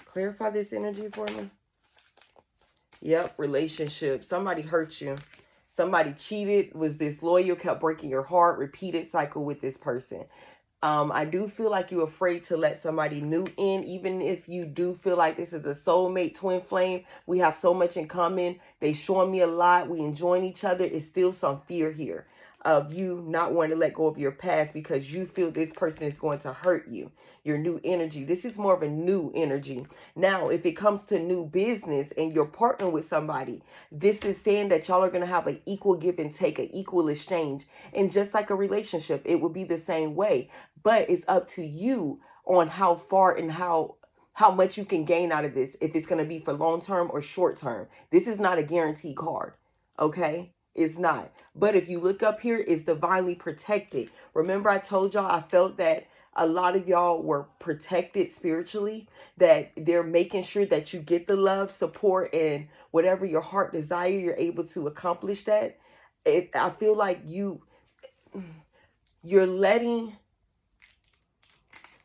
Clarify this energy for me. Yep, relationship. Somebody hurt you. Somebody cheated, was disloyal, kept breaking your heart, repeated cycle with this person. I do feel like you're afraid to let somebody new in, even if you do feel like this is a soulmate, twin flame. We have so much in common. They showing me a lot. We enjoying each other. It's still some fear here of you not wanting to let go of your past because you feel this person is going to hurt you. Your new energy. This is more of a new energy. Now, if it comes to new business and you're partnering with somebody, this is saying that y'all are going to have an equal give and take, an equal exchange. And just like a relationship, it will be the same way. But it's up to you on how far and how much you can gain out of this, if it's going to be for long term or short term. This is not a guarantee card. Okay? It's not. But if you look up here, it's divinely protected. Remember I told y'all I felt that a lot of y'all were protected spiritually, that they're making sure that you get the love, support, and whatever your heart desire, you're able to accomplish that. I feel like you're letting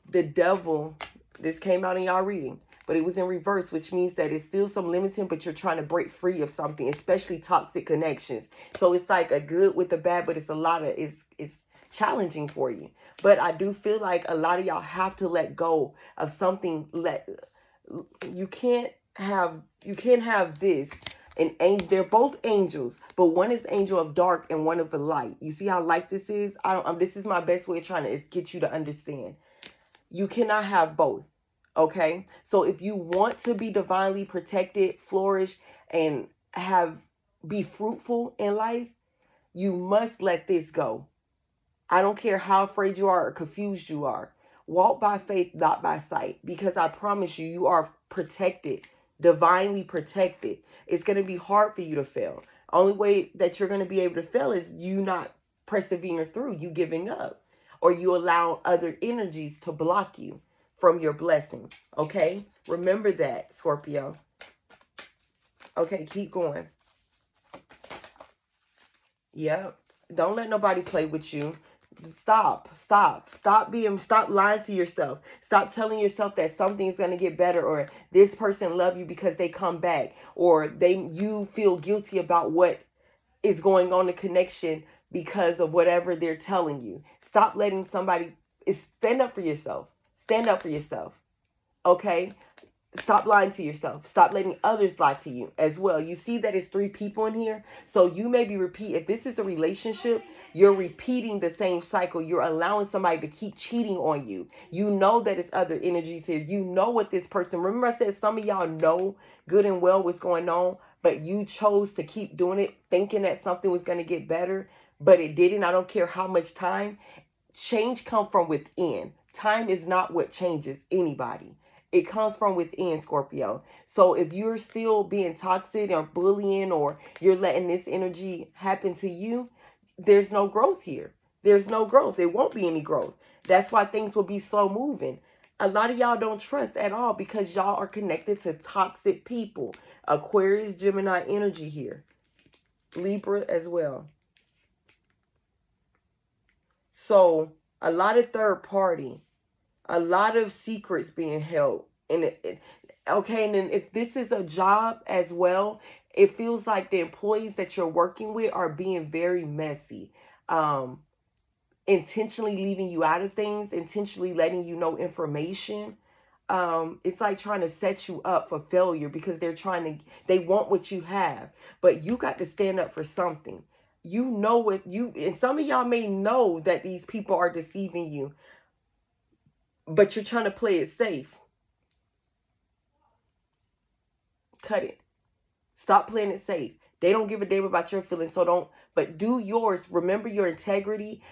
the devil, this came out in y'all reading, but it was in reverse, which means that it's still some limiting, but you're trying to break free of something, especially toxic connections. So it's like a good with the bad, but it's a lot of, it's challenging for you. But I do feel like a lot of y'all have to let go of something. You can't have this. An angel, they're both angels, but one is angel of dark and one of the light. You see how light this is? This is my best way of trying to get you to understand. You cannot have both. Okay? So if you want to be divinely protected, flourish, and be fruitful in life, you must let this go. I don't care how afraid you are or confused you are. Walk by faith, not by sight. Because I promise you, you are protected, divinely protected. It's going to be hard for you to fail. Only way that you're going to be able to fail is you not persevering through, you giving up. Or you allow other energies to block you from your blessing. Okay? Remember that, Scorpio. Okay, keep going. Yep. Don't let nobody play with you. Stop lying to yourself. Stop telling yourself that something's going to get better, or this person love you because they come back, or you feel guilty about what is going on in connection because of whatever they're telling you. Stop letting stand up for yourself. Stand up for yourself. Okay? Stop lying to yourself. Stop letting others lie to you as well. You see that it's 3 people in here. So you maybe if this is a relationship, you're repeating the same cycle. You're allowing somebody to keep cheating on you. You know that it's other energies here. You know what this person, remember I said some of y'all know good and well what's going on, but you chose to keep doing it thinking that something was going to get better, but it didn't. I don't care how much time. Change comes from within. Time is not what changes anybody. It comes from within, Scorpio. So if you're still being toxic or bullying, or you're letting this energy happen to you, there's no growth here. There's no growth. There won't be any growth. That's why things will be slow moving. A lot of y'all don't trust at all because y'all are connected to toxic people. Aquarius, Gemini energy here. Libra as well. So a lot of third party. A lot of secrets being held. Okay, and then if this is a job as well, it feels like the employees that you're working with are being very messy. Intentionally leaving you out of things, intentionally letting you know information. It's like trying to set you up for failure because they want what you have, but you got to stand up for something. You know and some of y'all may know that these people are deceiving you, but you're trying to play it safe. Cut it. Stop playing it safe. They don't give a damn about your feelings, but do yours. Remember your integrity.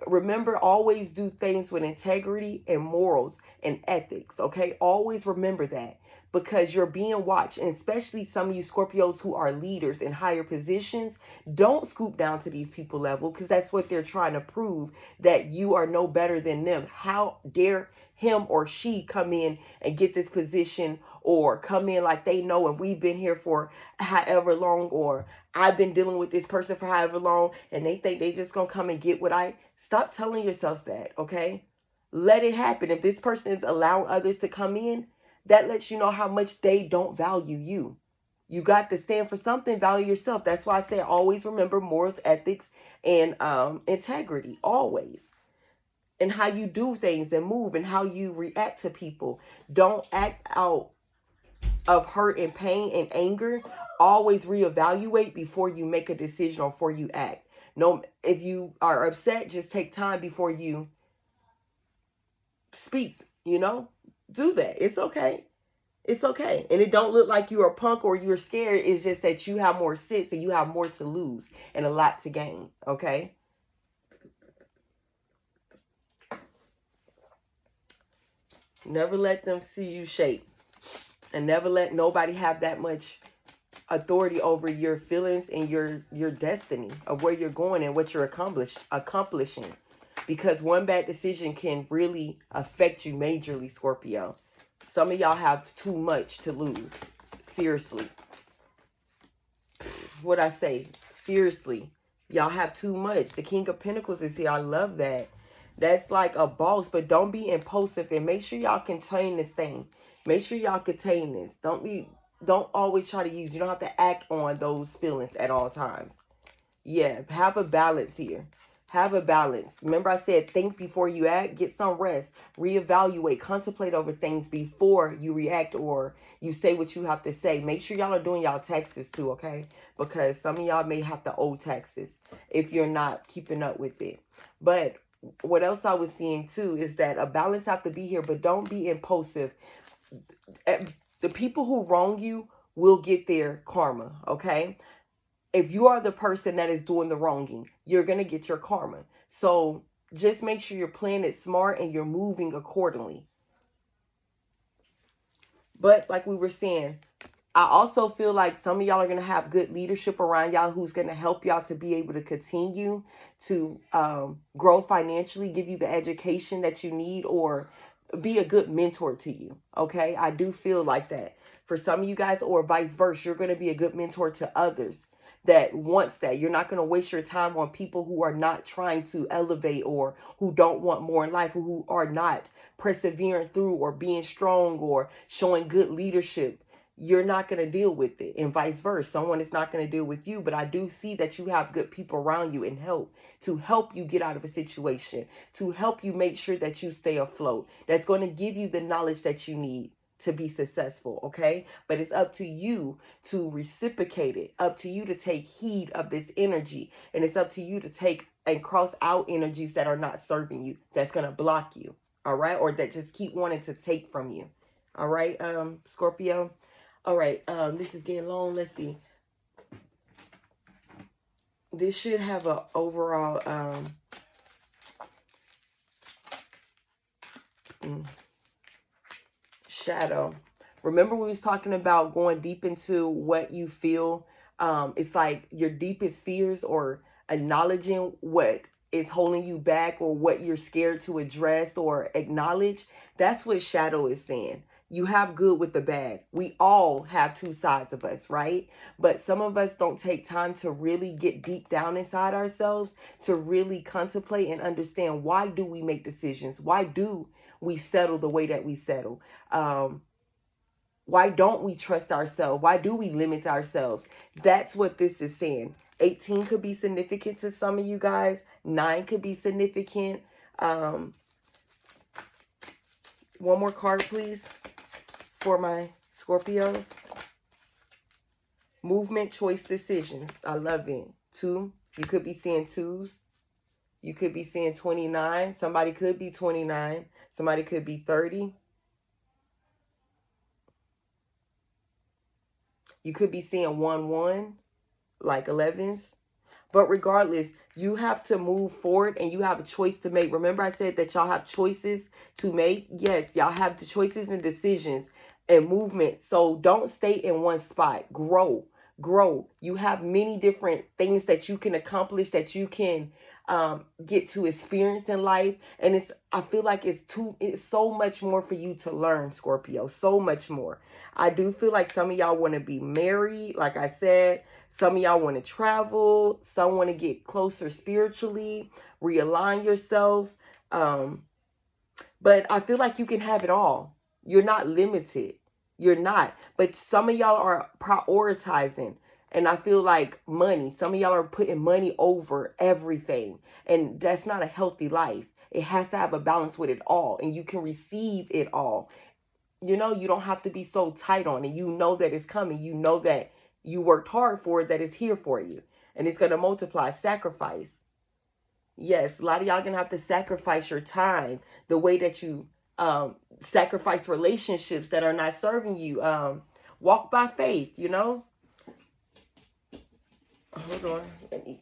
Remember, always do things with integrity and morals and ethics, okay? Always remember that. because you're being watched. And especially some of you Scorpios who are leaders in higher positions, don't scoop down to these people level, because that's what they're trying to prove, that you are no better than them. How dare him or she come in and get this position, or come in like they know and we've been here for however long, or I've been dealing with this person for however long and they think they just gonna come and get what I... Stop telling yourselves that, okay? Let it happen. If this person is allowing others to come in, that lets you know how much they don't value you. You got to stand for something, value yourself. That's why I say always remember morals, ethics, and integrity, always. And how you do things and move and how you react to people. Don't act out of hurt and pain and anger. Always reevaluate before you make a decision or before you act. No, if you are upset, just take time before you speak, do that. It's okay. It's okay. And it don't look like you're a punk or you're scared. It's just that you have more sense and you have more to lose and a lot to gain. Okay. Never let them see you shake, and never let nobody have that much authority over your feelings and your destiny of where you're going and what you're accomplishing. Because one bad decision can really affect you majorly, Scorpio. Some of y'all have too much to lose. Seriously. What I say? Seriously. Y'all have too much. The King of Pentacles is here. I love that. That's like a boss, but don't be impulsive, and make sure y'all contain this thing. Make sure y'all contain this. Don't always try to use. You don't have to act on those feelings at all times. Yeah, have a balance here. Have a balance. Remember I said think before you act. Get some rest. Reevaluate. Contemplate over things before you react or you say what you have to say. Make sure y'all are doing y'all taxes too, okay? Because some of y'all may have to owe taxes if you're not keeping up with it. But what else I was seeing too is that a balance have to be here, but don't be impulsive. The people who wrong you will get their karma, okay? If you are the person that is doing the wronging, you're going to get your karma. So just make sure you're playing it smart and you're moving accordingly. But like we were saying, I also feel like some of y'all are going to have good leadership around y'all who's going to help y'all to be able to continue to grow financially, give you the education that you need, or be a good mentor to you. Okay, I do feel like that. For some of you guys, or vice versa, you're going to be a good mentor to others that wants that. You're not going to waste your time on people who are not trying to elevate or who don't want more in life, or who are not persevering through or being strong or showing good leadership. You're not going to deal with it, and vice versa. Someone is not going to deal with you, but I do see that you have good people around you and help you get out of a situation, to help you make sure that you stay afloat. That's going to give you the knowledge that you need to be successful, okay? But it's up to you to reciprocate it, up to you to take heed of this energy, and it's up to you to take and cross out energies that are not serving you, that's going to block you, all right? Or that just keep wanting to take from you, all right, Scorpio? All right, this is getting long. Let's see. This should have a overall shadow. Remember we was talking about going deep into what you feel. It's like your deepest fears, or acknowledging what is holding you back or what you're scared to address or acknowledge. That's what shadow is saying. You have good with the bad. We all have two sides of us, right? But some of us don't take time to really get deep down inside ourselves, to really contemplate and understand, why do we make decisions? Why do we settle the way that we settle? Why don't we trust ourselves? Why do we limit ourselves? That's what this is saying. 18 could be significant to some of you guys. 9 could be significant. One more card, please, for my Scorpios. Movement, choice, decisions. I love it. 2. You could be seeing 2s. You could be seeing 29. Somebody could be 29. Somebody could be 30. You could be seeing 1-1, like 11s. But regardless, you have to move forward and you have a choice to make. Remember I said that y'all have choices to make? Yes, y'all have the choices and decisions. and movement. So don't stay in one spot. Grow, grow. You have many different things that you can accomplish, that you can get to experience in life. And I feel like it's so much more for you to learn, Scorpio. So much more. I do feel like some of y'all want to be married, like I said. Some of y'all want to travel. Some want to get closer spiritually, realign yourself. But I feel like you can have it all. You're not limited. You're not. But some of y'all are prioritizing. And I feel like money. Some of y'all are putting money over everything. And that's not a healthy life. It has to have a balance with it all. And you can receive it all. You know, you don't have to be so tight on it. You know that it's coming. You know that you worked hard for it, that it's here for you. And it's going to multiply. Sacrifice. Yes, a lot of y'all gonna have to sacrifice your time, the way that you sacrifice relationships that are not serving you. Walk by faith, you know. Hold on.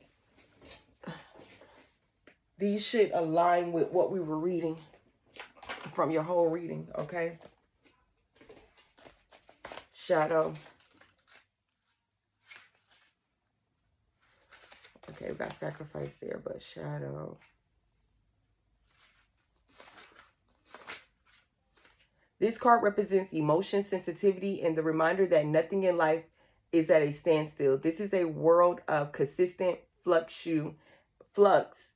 These should align with what we were reading from your whole reading, okay? Shadow. Okay, we got sacrifice there, but shadow. This card represents emotion, sensitivity, and the reminder that nothing in life is at a standstill. This is a world of consistent flux,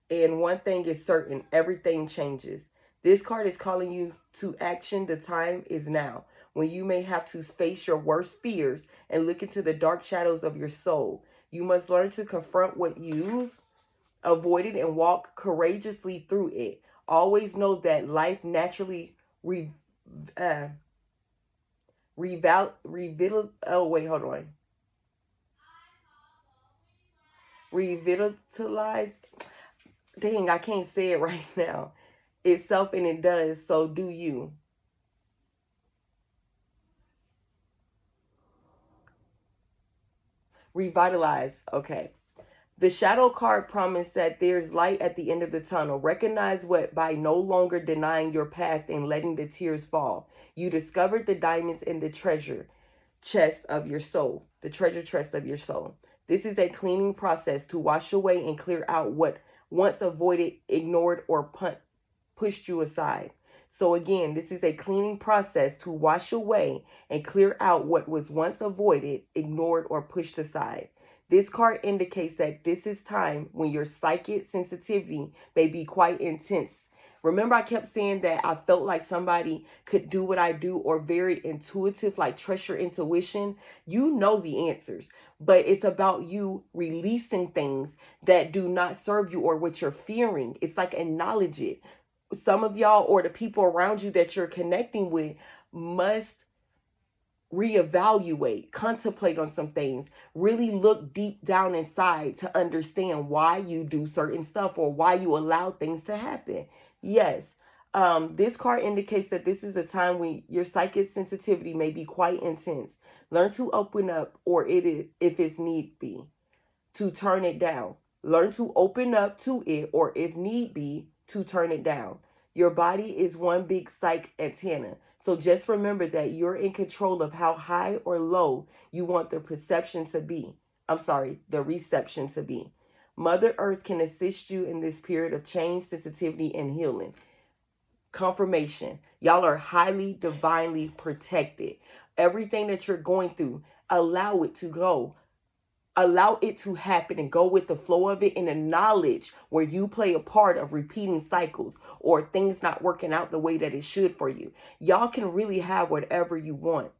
and one thing is certain: everything changes. This card is calling you to action. The time is now, when you may have to face your worst fears and look into the dark shadows of your soul. You must learn to confront what you've avoided and walk courageously through it. Always know that life naturally uh oh wait, hold on. Revitalize. Dang, I can't say it right now. Itself, and it does, so do you. Revitalize. Okay. The shadow card promised that there's light at the end of the tunnel. Recognize what by no longer denying your past and letting the tears fall. You discovered the diamonds in the treasure chest of your soul, the treasure chest of your soul. This is a cleaning process to wash away and clear out what once avoided, ignored, or pushed you aside. So again, this is a cleaning process to wash away and clear out what was once avoided, ignored, or pushed aside. This card indicates that this is time when your psychic sensitivity may be quite intense. Remember, I kept saying that I felt like somebody could do what I do, or very intuitive, like trust your intuition. You know the answers, but it's about you releasing things that do not serve you or what you're fearing. It's like acknowledge it. Some of y'all or the people around you that you're connecting with must reevaluate, contemplate on some things, really look deep down inside to understand why you do certain stuff or why you allow things to happen. Yes. This card indicates that this is a time when your psychic sensitivity may be quite intense. Learn to open up, or it is, if it's need be, to turn it down. Learn to open up to it, or if need be, to turn it down. Your body is one big psych antenna. So just remember that you're in control of how high or low you want the perception to be. The reception to be. Mother Earth can assist you in this period of change, sensitivity, and healing. Confirmation. Y'all are highly divinely protected. Everything that you're going through, allow it to go. Allow it to happen and go with the flow of it, in the knowledge where you play a part of repeating cycles or things not working out the way that it should for you. Y'all can really have whatever you want.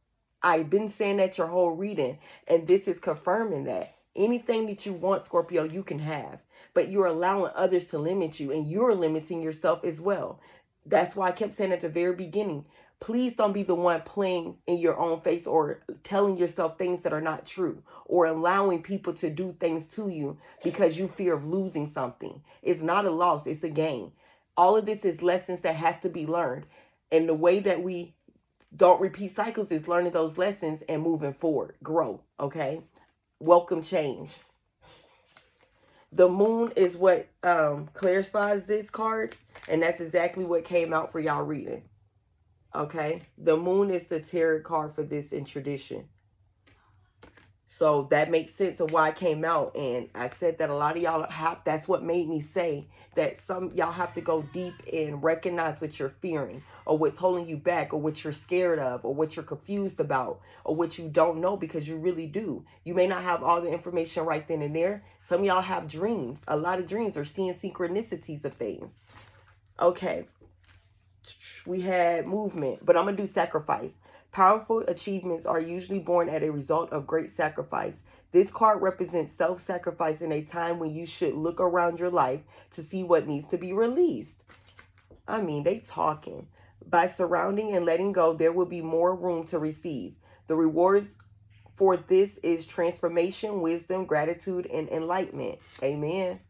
I've been saying that your whole reading, and this is confirming that. Anything that you want, Scorpio, you can have. But you're allowing others to limit you, and you're limiting yourself as well. That's why I kept saying at the very beginning, please don't be the one playing in your own face or telling yourself things that are not true, or allowing people to do things to you because you fear of losing something. It's not a loss, it's a gain. All of this is lessons that has to be learned. And the way that we don't repeat cycles is learning those lessons and moving forward. Grow, okay? Welcome change. The moon is what clarifies this card, and that's exactly what came out for y'all reading. Okay, the moon is the tarot card for this in tradition. So that makes sense of why I came out. And I said that a lot of y'all have, that's what made me say that some y'all have to go deep and recognize what you're fearing, or what's holding you back, or what you're scared of, or what you're confused about, or what you don't know, because you really do. You may not have all the information right then and there. Some of y'all have dreams, a lot of dreams, or seeing synchronicities of things. Okay, we had movement, but I'm going to do sacrifice. Powerful achievements are usually born as a result of great sacrifice. This card represents self-sacrifice in a time when you should look around your life to see what needs to be released. I mean, they talking. By surrounding and letting go, there will be more room to receive. The rewards for this is transformation, wisdom, gratitude, and enlightenment. Amen.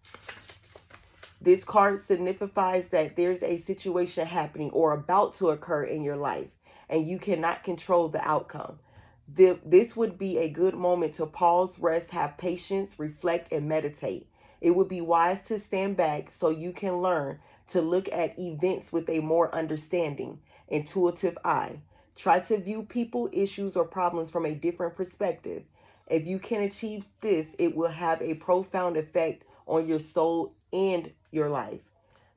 This card signifies that there's a situation happening or about to occur in your life, and you cannot control the outcome. This would be a good moment to pause, rest, have patience, reflect, and meditate. It would be wise to stand back so you can learn to look at events with a more understanding, intuitive eye. Try to view people, issues, or problems from a different perspective. If you can achieve this, it will have a profound effect on your soul and your life.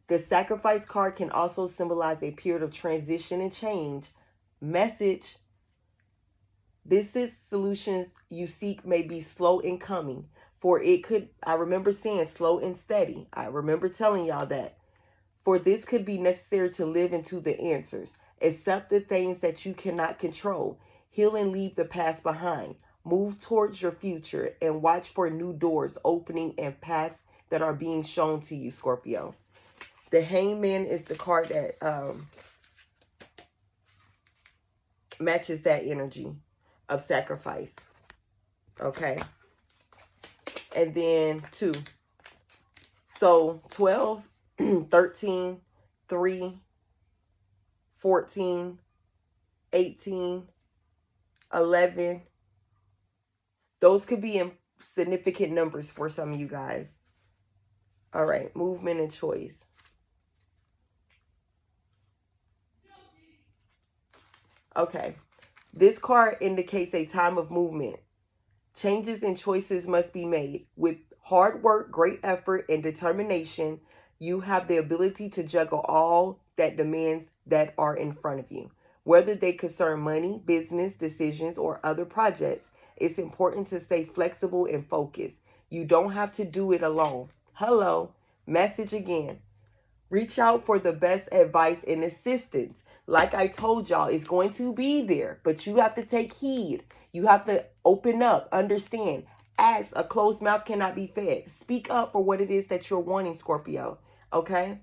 The sacrifice card can also symbolize a period of transition and change. Message: this is solutions you seek may be slow in coming, for it could, I remember saying slow and steady. I remember telling y'all that. For this could be necessary to live into the answers. Accept the things that you cannot control. Heal and leave the past behind. Move towards your future and watch for new doors opening and paths that are being shown to you, Scorpio. The Hangman is the card that matches that energy of sacrifice. Okay. And then 2. So 12, 13, 3, 14, 18, 11. Those could be in significant numbers for some of you guys. All right. Movement and choice. Okay. This card indicates a time of movement. Changes and choices must be made. With hard work, great effort, and determination, you have the ability to juggle all that demands that are in front of you. Whether they concern money, business, decisions, or other projects, it's important to stay flexible and focused. You don't have to do it alone. Hello. Message again. Reach out for the best advice and assistance. Like I told y'all, it's going to be there, but you have to take heed. You have to open up, understand. Ask. A closed mouth cannot be fed. Speak up for what it is that you're wanting, Scorpio. Okay?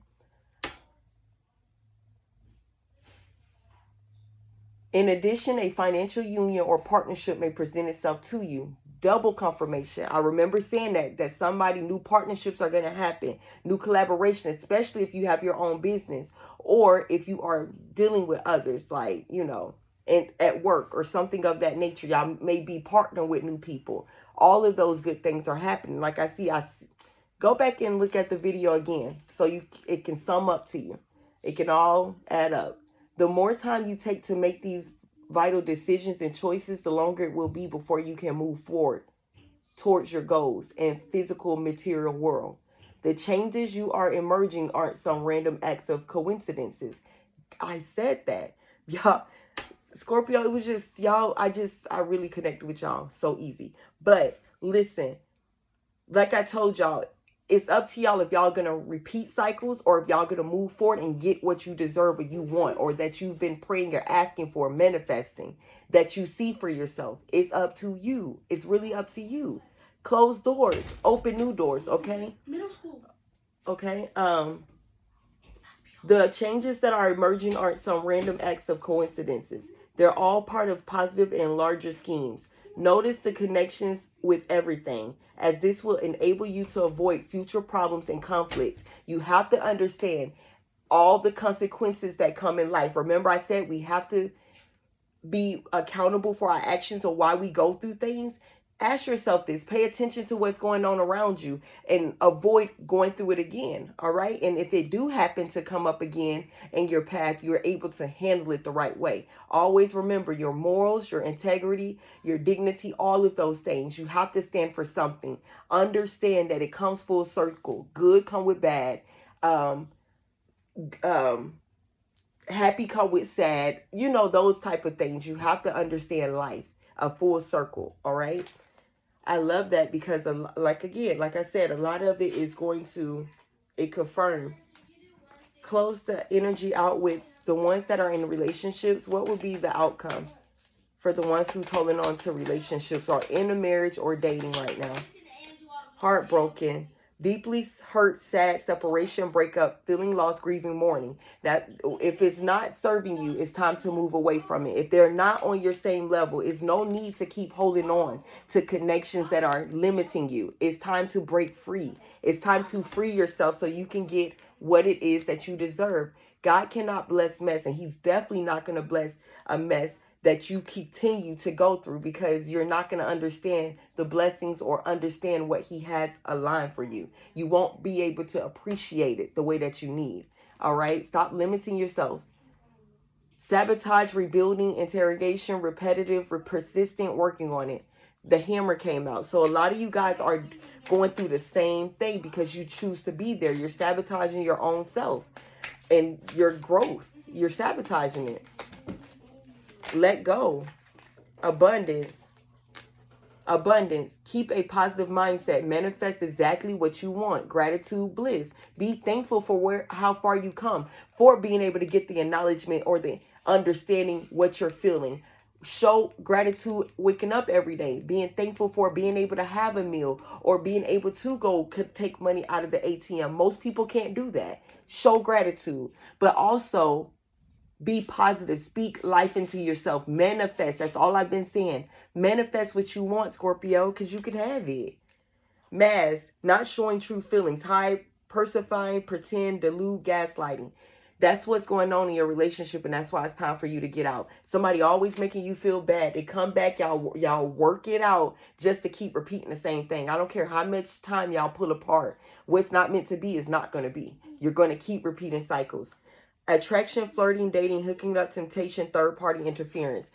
In addition, a financial union or partnership may present itself to you. Double confirmation. I remember saying that somebody, new partnerships are going to happen. New collaboration, especially if you have your own business or if you are dealing with others, like, you know, and at work or something of that nature. Y'all may be partnering with new people. All of those good things are happening. Like I go back and look at the video again so it can sum up to you. It can all add up. The more time you take to make these vital decisions and choices, the longer it will be before you can move forward towards your goals and physical material world. The changes you are emerging aren't some random acts of coincidences. I said that. Y'all, Scorpio, it was just, y'all, I really connected with y'all so easy. But listen, like I told y'all, it's up to y'all if y'all gonna repeat cycles or if y'all gonna move forward and get what you deserve or you want, or that you've been praying or asking for, manifesting, that you see for yourself. It's up to you. It's really up to you. Close doors, open new doors, okay? Middle school. Okay. The changes that are emerging aren't some random acts of coincidences. They're all part of positive and larger schemes. Notice the connections with everything, as this will enable you to avoid future problems and conflicts. You have to understand all the consequences that come in life. Remember, I said we have to be accountable for our actions or why we go through things. Ask yourself this. Pay attention to what's going on around you and avoid going through it again. All right. And if it do happen to come up again in your path, you're able to handle it the right way. Always remember your morals, your integrity, your dignity, all of those things. You have to stand for something. Understand that it comes full circle. Good come with bad. Um, um, Happy come with sad. You know, those type of things. You have to understand life, a full circle. All right. I love that because, like, again, like I said, a lot of it is going to, it confirm. Close the energy out with the ones that are in relationships. What would be the outcome for the ones who's holding on to relationships or in a marriage or dating right now? Heartbroken, deeply hurt, sad, separation, breakup, feeling lost, grieving, mourning. That if it's not serving you, it's time to move away from it. If they're not on your same level, it's no need to keep holding on to connections that are limiting you. It's time to break free. It's time to free yourself so you can get what it is that you deserve. God cannot bless mess, and he's definitely not going to bless a mess that you continue to go through, because you're not going to understand the blessings or understand what he has aligned for you. You won't be able to appreciate it the way that you need. All right. Stop limiting yourself. Sabotage, rebuilding, interrogation, repetitive, persistent, working on it. The hammer came out. So a lot of you guys are going through the same thing because you choose to be there. You're sabotaging your own self and your growth. You're sabotaging it. Let go. Abundance. Abundance. Keep a positive mindset. Manifest exactly what you want. Gratitude, bliss. Be thankful for how far you come, for being able to get the acknowledgement or the understanding what you're feeling. Show gratitude waking up every day, being thankful for being able to have a meal or being able to go take money out of the ATM. Most people can't do that. Show gratitude, but also be positive. Speak life into yourself. Manifest. That's all I've been saying. Manifest what you want, Scorpio, because you can have it. Mask. Not showing true feelings. Hide, persifying, pretend, delude, gaslighting. That's what's going on in your relationship, and that's why it's time for you to get out. Somebody always making you feel bad. They come back, y'all work it out just to keep repeating the same thing. I don't care how much time y'all pull apart. What's not meant to be is not going to be. You're going to keep repeating cycles. Attraction, flirting, dating, hooking up, temptation, third-party interference.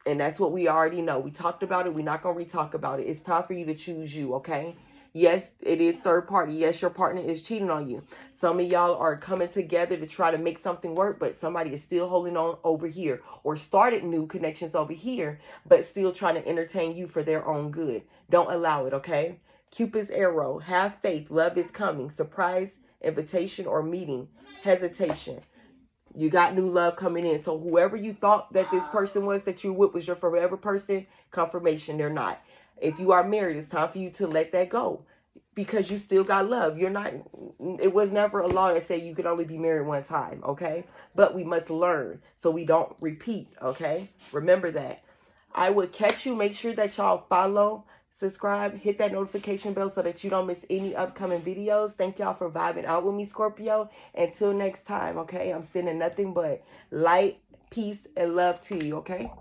And that's what we already know. We talked about it. We're not going to re-talk about it. It's time for you to choose you, okay? Yes, it is third party. Yes, your partner is cheating on you. Some of y'all are coming together to try to make something work, but somebody is still holding on over here or started new connections over here, but still trying to entertain you for their own good. Don't allow it, okay? Cupid's arrow. Have faith. Love is coming. Surprise, invitation, or meeting. Hesitation. You got new love coming in. So whoever you thought that this person was that you with was your forever person, confirmation they're not. If you are married, it's time for you to let that go because you still got love. You're not, it was never a law that said you could only be married one time, okay? But we must learn so we don't repeat, okay? Remember that. I will catch you. Make sure that y'all follow, subscribe, hit that notification bell so that you don't miss any upcoming videos. Thank y'all for vibing out with me, Scorpio. Until next time, okay? I'm sending nothing but light, peace, and love to you, okay?